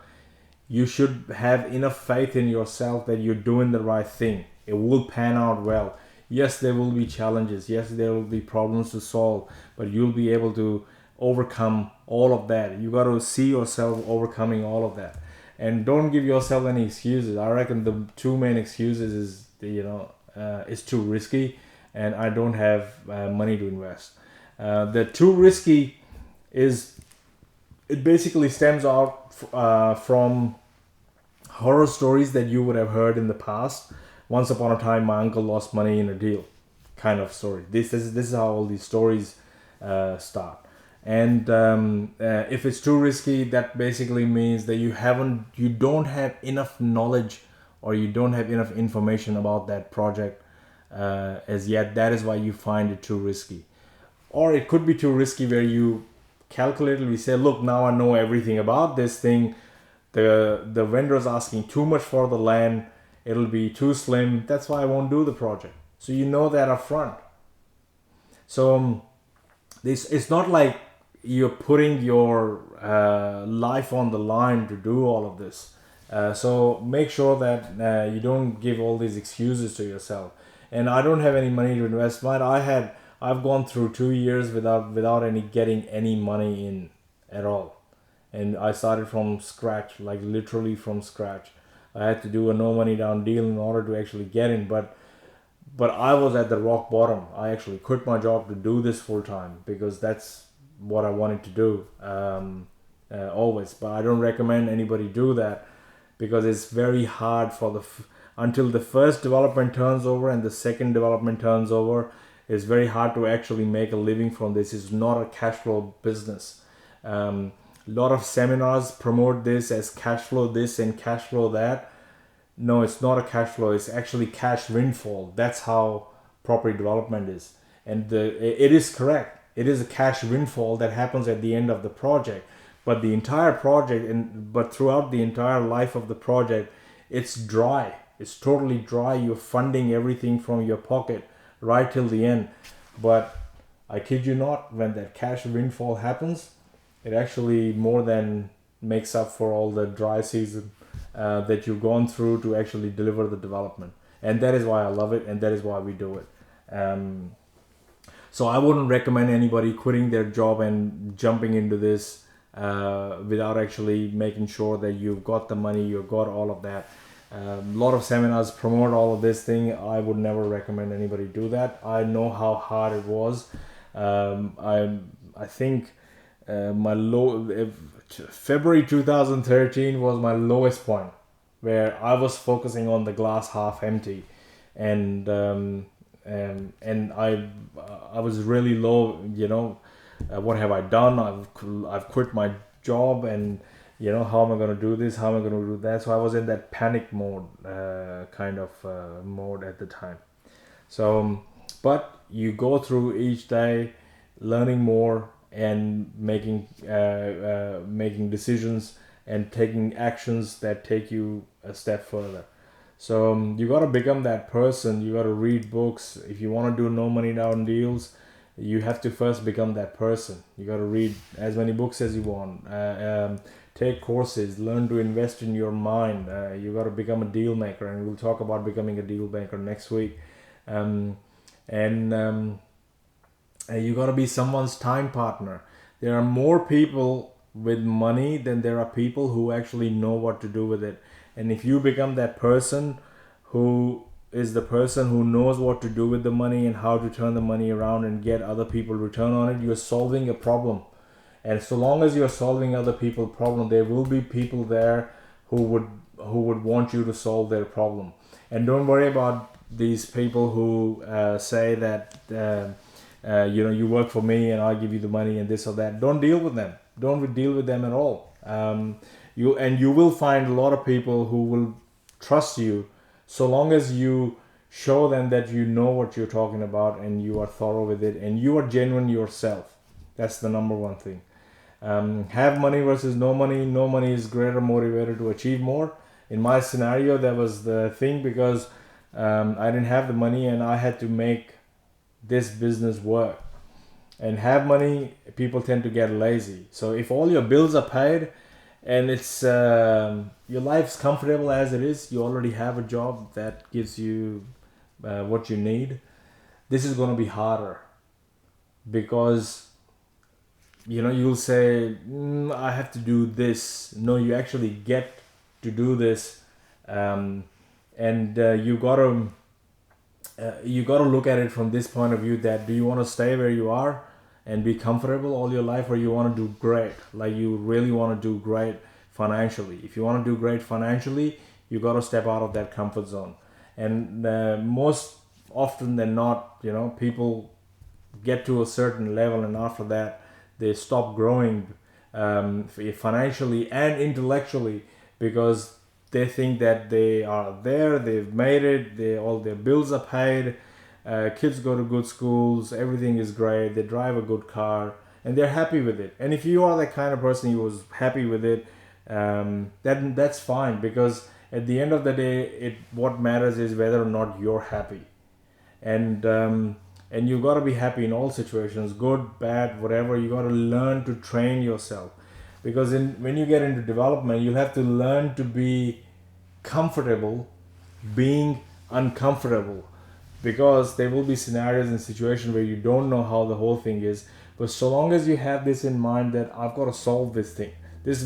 you should have enough faith in yourself that you're doing the right thing. It will pan out well. Yes, there will be challenges. Yes, there will be problems to solve, but you'll be able to overcome all of that. You got to see yourself overcoming all of that, and don't give yourself any excuses. I reckon the 2 main excuses is it's too risky, and I don't have money to invest. The too risky is, it basically stems out from horror stories that you would have heard in the past. Once upon a time, my uncle lost money in a deal, kind of story. This is how all these stories start. And if it's too risky, that basically means that you don't have enough knowledge, or you don't have enough information about that project as yet. That is why you find it too risky. Or it could be too risky where you calculatedly say, look, now I know everything about this thing. The vendor's asking too much for the land. It'll be too slim. That's why I won't do the project. So you know that up front. So it's not like you're putting your life on the line to do all of this. So make sure that you don't give all these excuses to yourself. And I don't have any money to invest. I've gone through 2 years without getting any money in at all. And I started from scratch, like literally from scratch. I had to do a no money down deal in order to actually get in, but I was at the rock bottom. I actually quit my job to do this full time, because that's what I wanted to do always. But I don't recommend anybody do that, because it's very hard until the first development turns over and the second development turns over. It's very hard to actually make a living from this. It's not a cash flow business. A lot of seminars promote this as cash flow this and cash flow that. No, it's not a cash flow. It's actually cash windfall. That's how property development is. And it is correct. It is a cash windfall that happens at the end of the project. But the entire project, but throughout the entire life of the project, it's dry. It's totally dry. You're funding everything from your pocket right till the end. But I kid you not, when that cash windfall happens, it actually more than makes up for all the dry season that you've gone through to actually deliver the development. And that is why I love it, and that is why we do it. So I wouldn't recommend anybody quitting their job and jumping into this without actually making sure that you've got the money, you've got all of that. A lot of seminars promote all of this thing. I would never recommend anybody do that. I know how hard it was. I think February 2013 was my lowest point. where I was focusing on the glass half empty, and I was really low. What have I done? I've quit my job, and how am I going to do this? How am I going to do that? So I was in that panic mode, mode at the time. So, but you go through each day, learning more and making decisions and taking actions that take you a step further. So you got to become that person. You got to read books. If you want to do no money down deals, you have to first become that person. You got to read as many books as you want. Take courses. Learn to invest in your mind. You got to become a deal maker, and we'll talk about becoming a deal maker next week. You got to be someone's time partner. There are more people with money than there are people who actually know what to do with it. And if you become that person who is the person who knows what to do with the money and how to turn the money around and get other people return on it, you're solving a problem. And so long as you're solving other people's problem, there will be people there who would want you to solve their problem. And don't worry about these people who say that you work for me and I'll give you the money and this or that. Don't deal with them. Don't deal with them at all. You will find a lot of people who will trust you so long as you show them that you know what you're talking about and you are thorough with it and you are genuine yourself. That's the number one thing. Have money versus no money. No money is greater motivator to achieve more. In my scenario, that was the thing because I didn't have the money and I had to make this business work. And have money, people tend to get lazy. So if all your bills are paid and it's your life's comfortable as it is, you already have a job that gives you what you need, this is going to be harder because you'll say I have to do this. No, you actually get to do this, and you gotta look at it from this point of view, that do you want to stay where you are and be comfortable all your life, or you want to do great, like you really want to do great financially. If you want to do great financially, you got to step out of that comfort zone. And most often than not, people get to a certain level and after that they stop growing financially and intellectually because they think that they are there, they've made it, all their bills are paid, kids go to good schools, everything is great, they drive a good car, and they're happy with it. And if you are that kind of person who was happy with it, that's fine, because at the end of the day, what matters is whether or not you're happy. And you got to be happy in all situations, good, bad, whatever. You got to learn to train yourself, because when you get into development, you have to learn to be comfortable being uncomfortable, because there will be scenarios and situations where you don't know how the whole thing is. But so long as you have this in mind, that I've got to solve this thing, this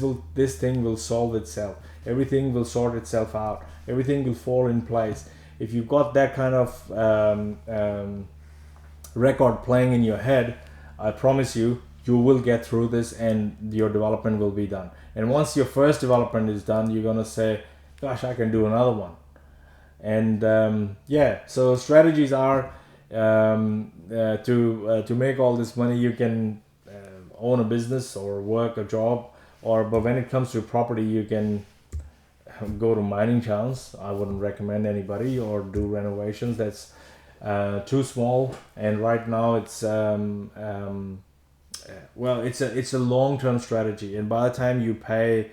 thing will solve itself, everything will sort itself out, everything will fall in place. If you've got that kind of record playing in your head, I promise you will get through this and your development will be done. And once your first development is done, you're gonna say, gosh, I can do another one. And so strategies are to make all this money. You can own a business or work a job, but when it comes to property, you can go to mining towns. I wouldn't recommend anybody, or do renovations. That's too small. And right now it's it's a long-term strategy, and by the time you pay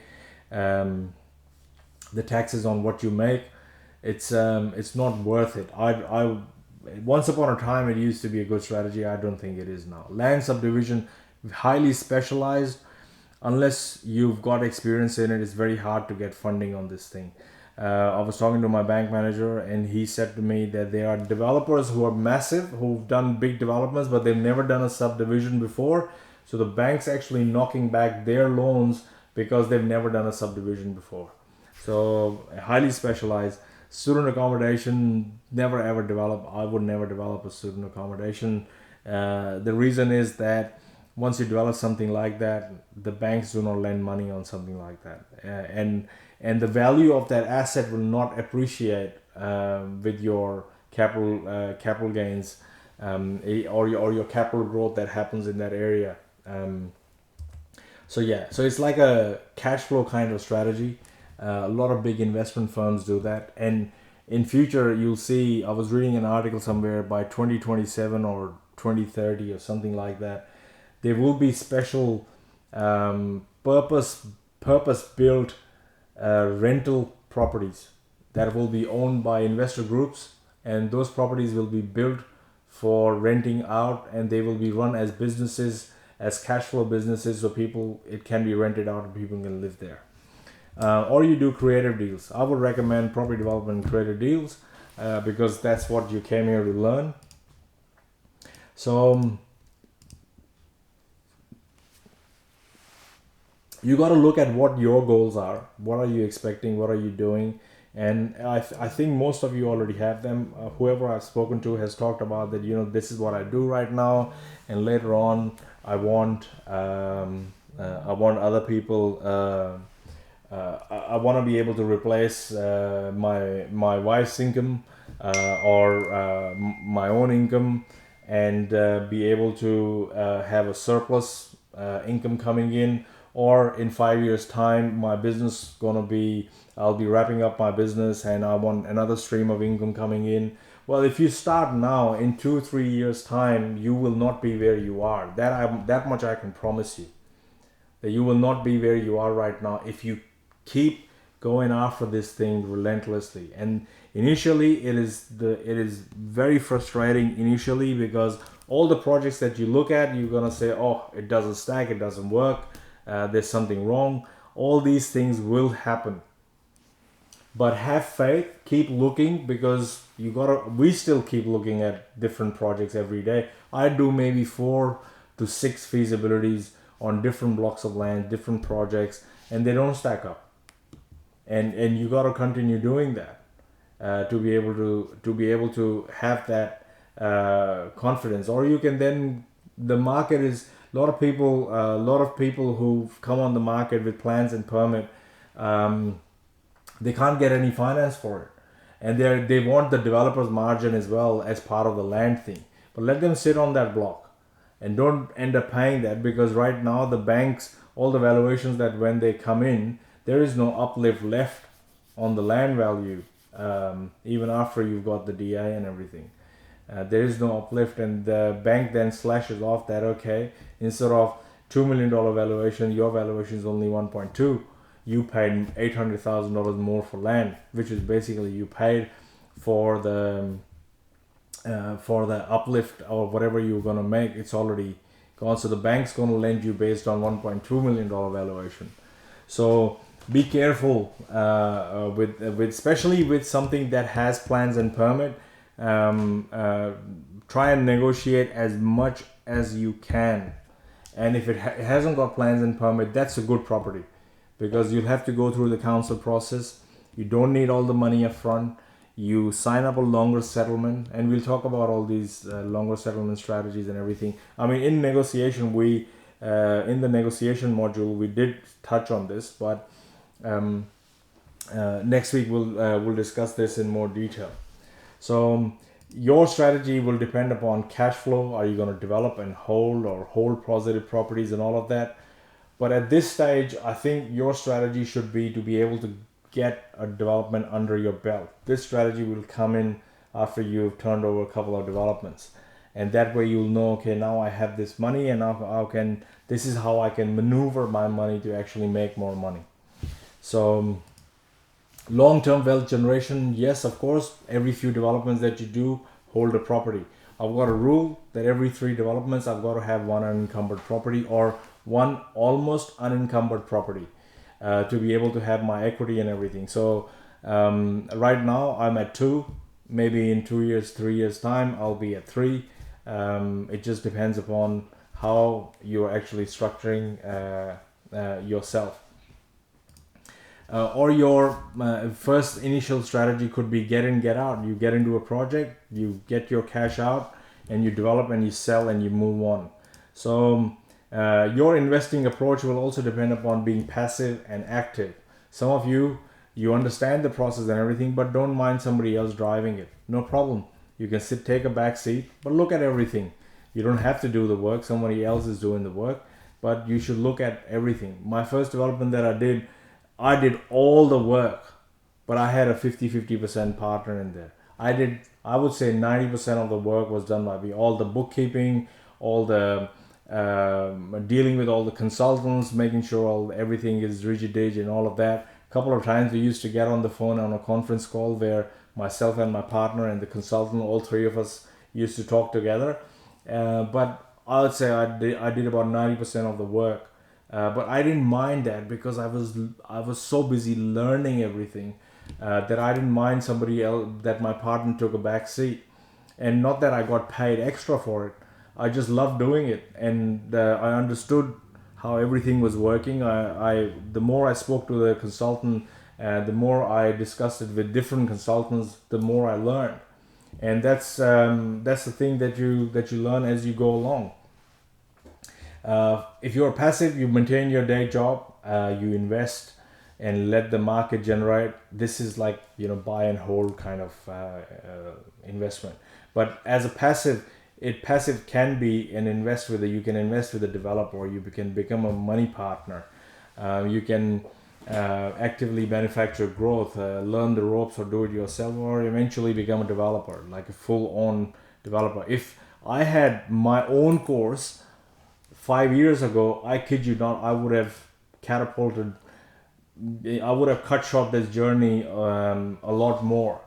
the taxes on what you make, it's not worth it. I once upon a time it used to be a good strategy. I don't think it is now. Land subdivision, highly specialized. Unless you've got experience in it, it's very hard to get funding on this thing. I was talking to my bank manager, and he said to me that there are developers who are massive, who've done big developments, but they've never done a subdivision before. So the bank's actually knocking back their loans because they've never done a subdivision before. So highly specialized. Student accommodation, never ever develop. I would never develop a student accommodation. The reason is that once you develop something like that, the banks do not lend money on something like that. And and the value of that asset will not appreciate with your capital gains or your capital growth that happens in that area. So it's like a cash flow kind of strategy. A lot of big investment firms do that, and in future you'll see, I was reading an article somewhere, by 2027 or 2030 or something like that, there will be special purpose built rental properties that will be owned by investor groups, and those properties will be built for renting out, and they will be run as businesses, as cash flow businesses, so it can be rented out and people can live there. Or you do creative deals. I would recommend property development and creative deals because that's what you came here to learn. So you got to look at what your goals are. What are you expecting? What are you doing? And I think most of you already have them. Whoever I've spoken to has talked about that, this is what I do right now, and later on I want other people, I want to be able to replace my wife's income or my own income, and be able to have a surplus income coming in. Or in 5 years time, my business I'll be wrapping up my business and I want another stream of income coming in. Well, if you start now, in 2-3 years time, you will not be where you are. That much I can promise you. That you will not be where you are right now if you keep going after this thing relentlessly. And initially it is very frustrating initially, because all the projects that you look at, you're gonna say, oh, it doesn't stack, it doesn't work, there's something wrong. All these things will happen, but have faith, keep looking, because we still keep looking at different projects every day. I do maybe 4 to 6 feasibilities on different blocks of land, different projects, and they don't stack up. And you got to continue doing that to be able to have that confidence. Or you can then, the market is a lot of people who've come on the market with plans and permit, they can't get any finance for it, and they want the developer's margin as well as part of the land thing. But let them sit on that block and don't end up paying that, because right now the banks, all the valuations that when they come in, there is no uplift left on the land value, even after you've got the DI and everything. There is no uplift, and the bank then slashes off that, okay, instead of $2 million valuation, your valuation is only 1.2. You paid $800,000 more for land, which is basically you paid for the uplift or whatever you're gonna make. It's already gone. So the bank's gonna lend you based on $1.2 million valuation. So be careful with especially with something that has plans and permit. Try and negotiate as much as you can, and if it hasn't got plans and permit, that's a good property, because you'll have to go through the council process. You don't need all the money up front. You sign up a longer settlement, and we'll talk about all these longer settlement strategies and everything. I mean, in negotiation, in the negotiation module, we did touch on this, but next week we'll discuss this in more detail. So your strategy will depend upon cash flow. Are you going to develop and hold positive properties and all of that? But at this stage, I think your strategy should be to be able to get a development under your belt. This strategy will come in after you've turned over a couple of developments. And that way you'll know, okay, now I have this money, and this is how I can maneuver my money to actually make more money. So long-term wealth generation, yes, of course, every few developments that you do, hold a property. I've got a rule that every 3 developments, I've got to have 1 unencumbered property or 1 almost unencumbered property to be able to have my equity and everything. So right now I'm at 2. Maybe in 2 years, 3 years time, I'll be at 3. It just depends upon how you're actually structuring yourself. Or your first initial strategy could be get in, get out. You get into a project, you get your cash out, and you develop and you sell and you move on. So your investing approach will also depend upon being passive and active. Some of you understand the process and everything, but don't mind somebody else driving it. No problem. You can take a back seat, but look at everything. You don't have to do the work. Somebody else is doing the work, but you should look at everything. My first development that I did all the work, but I had a 50% partner in there. I would say 90% of the work was done by me. All the bookkeeping, all the dealing with all the consultants, making sure everything is rigid and all of that. A couple of times we used to get on the phone on a conference call where myself and my partner and the consultant, all three of us used to talk together. But I would say I did about 90% of the work. But I didn't mind that because I was so busy learning everything that I didn't mind somebody else, that my partner took a back seat. And not that I got paid extra for it. I just loved doing it, and I understood how everything was working. The more I spoke to the consultant, the more I discussed it with different consultants, the more I learned. And that's the thing that you learn as you go along. If you're passive, you maintain your day job, you invest and let the market generate. This is like, buy and hold kind of investment. But as a passive, passive can be an invest with you can invest with a developer, or you can become a money partner. You can actively manufacture growth, learn the ropes, or do it yourself, or eventually become a developer, like a full-on developer. If I had my own course 5 years ago, I kid you not, I would have cut short this journey a lot more,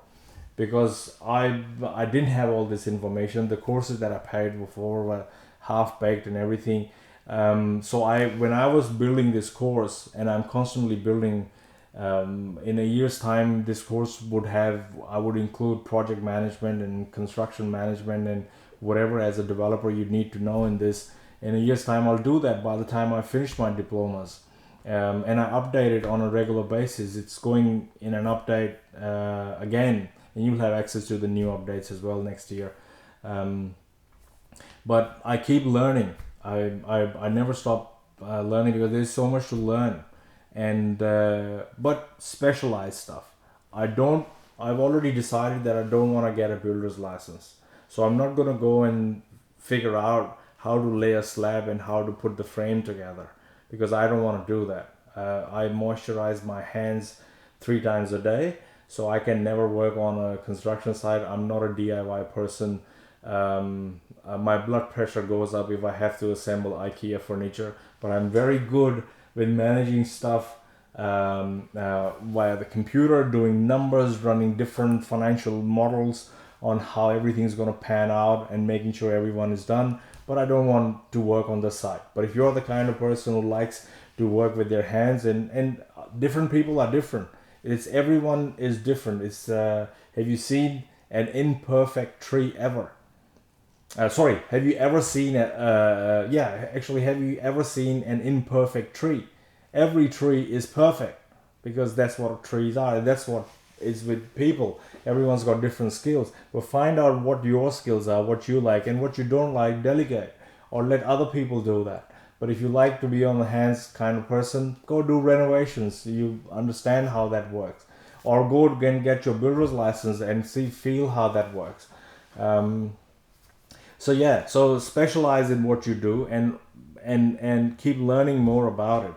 because I didn't have all this information. The courses that I paid before were half-baked and everything. So when I was building this course, and I'm constantly building, in a year's time, this course I would include project management and construction management and whatever as a developer you need to know in this. In a year's time, I'll do that by the time I finish my diplomas. And I update it on a regular basis. It's going in an update again, and you'll have access to the new updates as well next year. But I keep learning. I never stop learning, because there's so much to learn. And but specialized stuff. I've already decided that I don't want to get a builder's license. So I'm not going to go and figure out how to lay a slab and how to put the frame together, because I don't want to do that. I moisturize my hands 3 times a day, so I can never work on a construction site. I'm not a DIY person. My blood pressure goes up if I have to assemble IKEA furniture, but I'm very good with managing stuff via the computer, doing numbers, running different financial models on how everything's going to pan out and making sure everyone is done. But I don't want to work on the site. But if you're the kind of person who likes to work with their hands, and different people are different. Everyone is different. Have you seen an imperfect tree ever? Have you ever seen have you ever seen an imperfect tree? Every tree is perfect, because that's what trees are. And that's what is with people. Everyone's got different skills. But find out what your skills are, what you like, and what you don't like, delegate, or let other people do that. But if you like to be on the hands kind of person, go do renovations. You understand how that works. Or go and get your builder's license and feel how that works. So specialize in what you do, and keep learning more about it.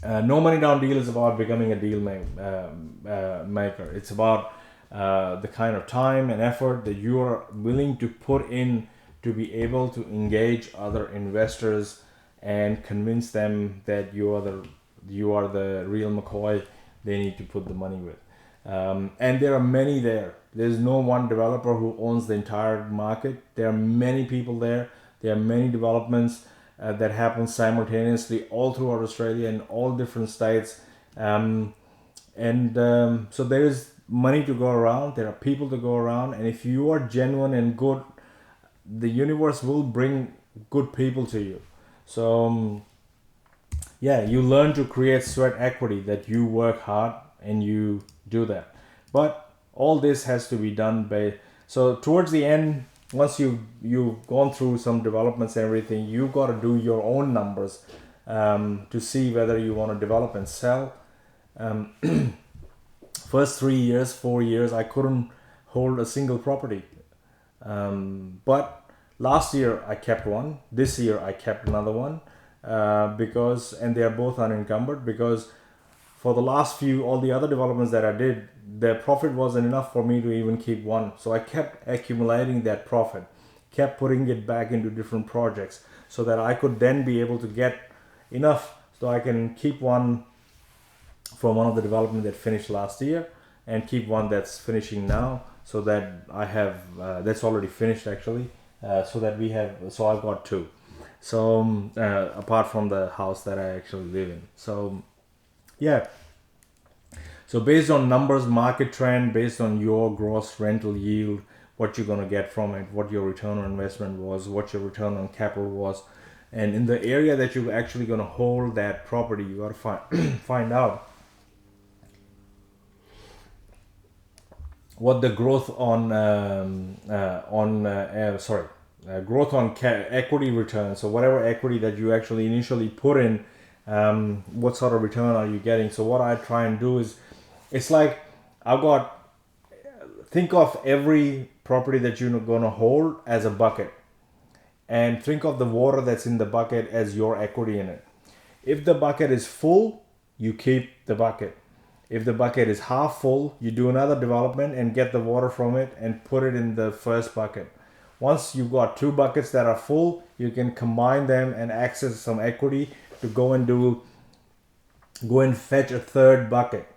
No Money Down deal is about becoming a deal maker. It's about the kind of time and effort that you are willing to put in to be able to engage other investors and convince them that you are the real McCoy they need to put the money with. And there are many there. There's no one developer who owns the entire market. There are many people there. There are many developments that happen simultaneously all throughout Australia in all different states. So there is money to go around. There are people to go around. And if you are genuine and good, the universe will bring good people to you. So you learn to create sweat equity, that you work hard and you do that. But all this has to be done so towards the end, once you've gone through some developments and everything, you got to do your own numbers. to see whether you want to develop and sell. First 3 years, 4 years, I couldn't hold a single property. But last year I kept one. This year I kept another one and they are both unencumbered, because for the last few, all the other developments that I did, the profit wasn't enough for me to even keep one. So I kept accumulating that profit, kept putting it back into different projects so that I could then be able to get enough so I can keep one from one of the development that finished last year and keep one that's finishing now, so that I have that's already finished actually, so I've got two. So apart from the house that I actually live in. So yeah, so based on numbers, market trend, based on your gross rental yield, what you're going to get from it, what your return on investment was, what your return on capital was, and in the area that you're actually going to hold that property, you got to find out what the growth on equity return. So whatever equity that you actually initially put in, what sort of return are you getting? So what I try and do is, it's like think of every property that you're going to hold as a bucket, and think of the water that's in the bucket as your equity in it. If the bucket is full, you keep the bucket. If the bucket is half full, you do another development and get the water from it and put it in the first bucket. Once you've got two buckets that are full, you can combine them and access some equity to go and fetch a third bucket.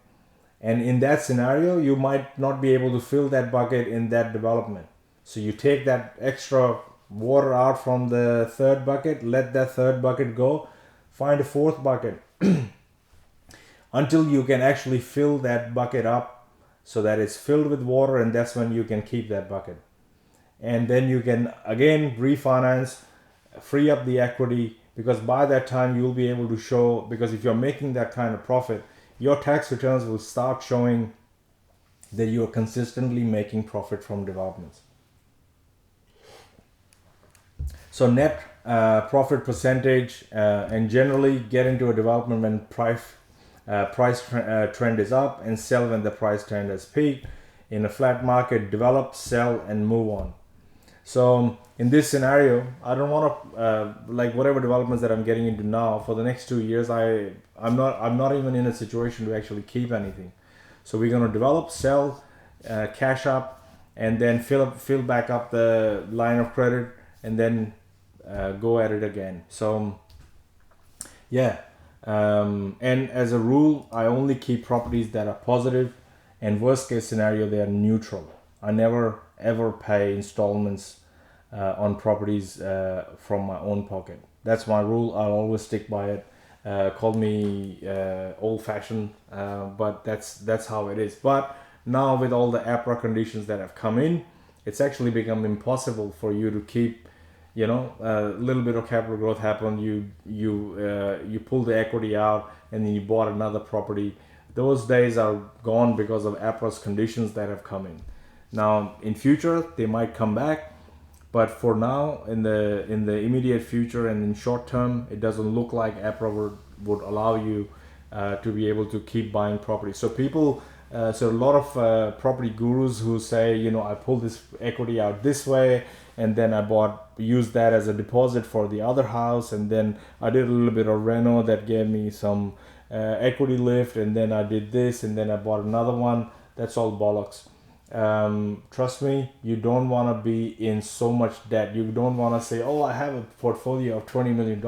And in that scenario, you might not be able to fill that bucket in that development. So you take that extra water out from the third bucket, let that third bucket go, find a fourth bucket until you can actually fill that bucket up so that it's filled with water, and that's when you can keep that bucket. And then you can again refinance, free up the equity, because by that time you'll be able to show, because if you're making that kind of profit, your tax returns will start showing that you're consistently making profit from developments. So net profit percentage, and generally get into a development when price trend is up, and sell when the price trend has peaked. In a flat market, develop, sell, and move on. So in this scenario, I don't want to like whatever developments that I'm getting into now for the next 2 years. I'm not even in a situation to actually keep anything. So we're going to develop, sell, cash up, and then fill back up the line of credit, and then go at it again. So yeah, and as a rule, I only keep properties that are positive, and worst case scenario, they are neutral. I never ever pay installments on properties from my own pocket. That's my rule. I'll always stick by it. Call me old-fashioned, but that's how it is. But now with all the APRA conditions that have come in, it's actually become impossible for you to keep, a little bit of capital growth happened, you pull the equity out, and then you bought another property. Those days are gone because of APRA's conditions that have come in. Now in future they might come back, but for now, in the immediate future and in short term, it doesn't look like APRA would allow you to be able to keep buying property. So so a lot of property gurus who say, I pulled this equity out this way, and then I used that as a deposit for the other house, and then I did a little bit of reno that gave me some equity lift, and then I did this, and then I bought another one. That's all bollocks. Trust me, you don't want to be in so much debt. You don't want to say, I have a portfolio of $20 million,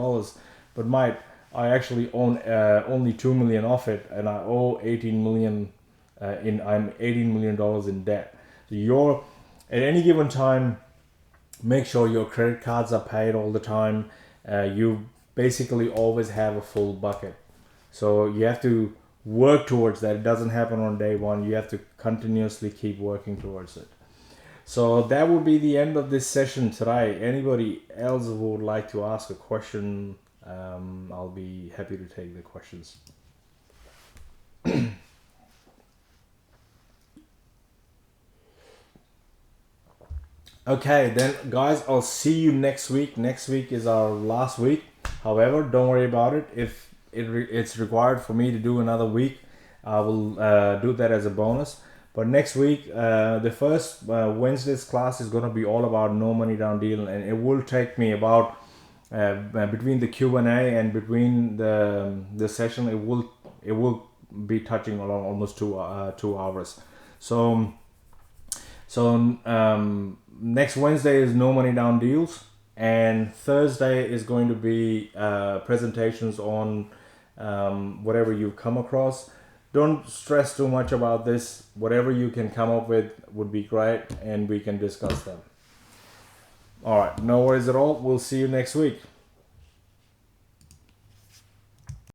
but mate, I actually own only $2 million of it, and I owe $18 million I'm $18 million in debt. So you're at any given time, make sure your credit cards are paid all the time. You basically always have a full bucket. So you have to work towards that. It doesn't happen on day one. You have to continuously keep working towards it. So that would be the end of this session today. Anybody else who would like to ask a question, I'll be happy to take the questions. Okay, then guys, I'll see you next week. Next week is our last week. However, don't worry about it. If it's required for me to do another week, I will do that as a bonus. But next week, the first Wednesday's class is going to be all about no money down deal, and it will take me about between the Q&A and between the session, it will be touching along almost 2 hours. So next Wednesday is no money down deals, and Thursday is going to be presentations on whatever you've come across. Don't stress too much about this. Whatever you can come up with would be great, and we can discuss them. All right, no worries at all. We'll see you next week.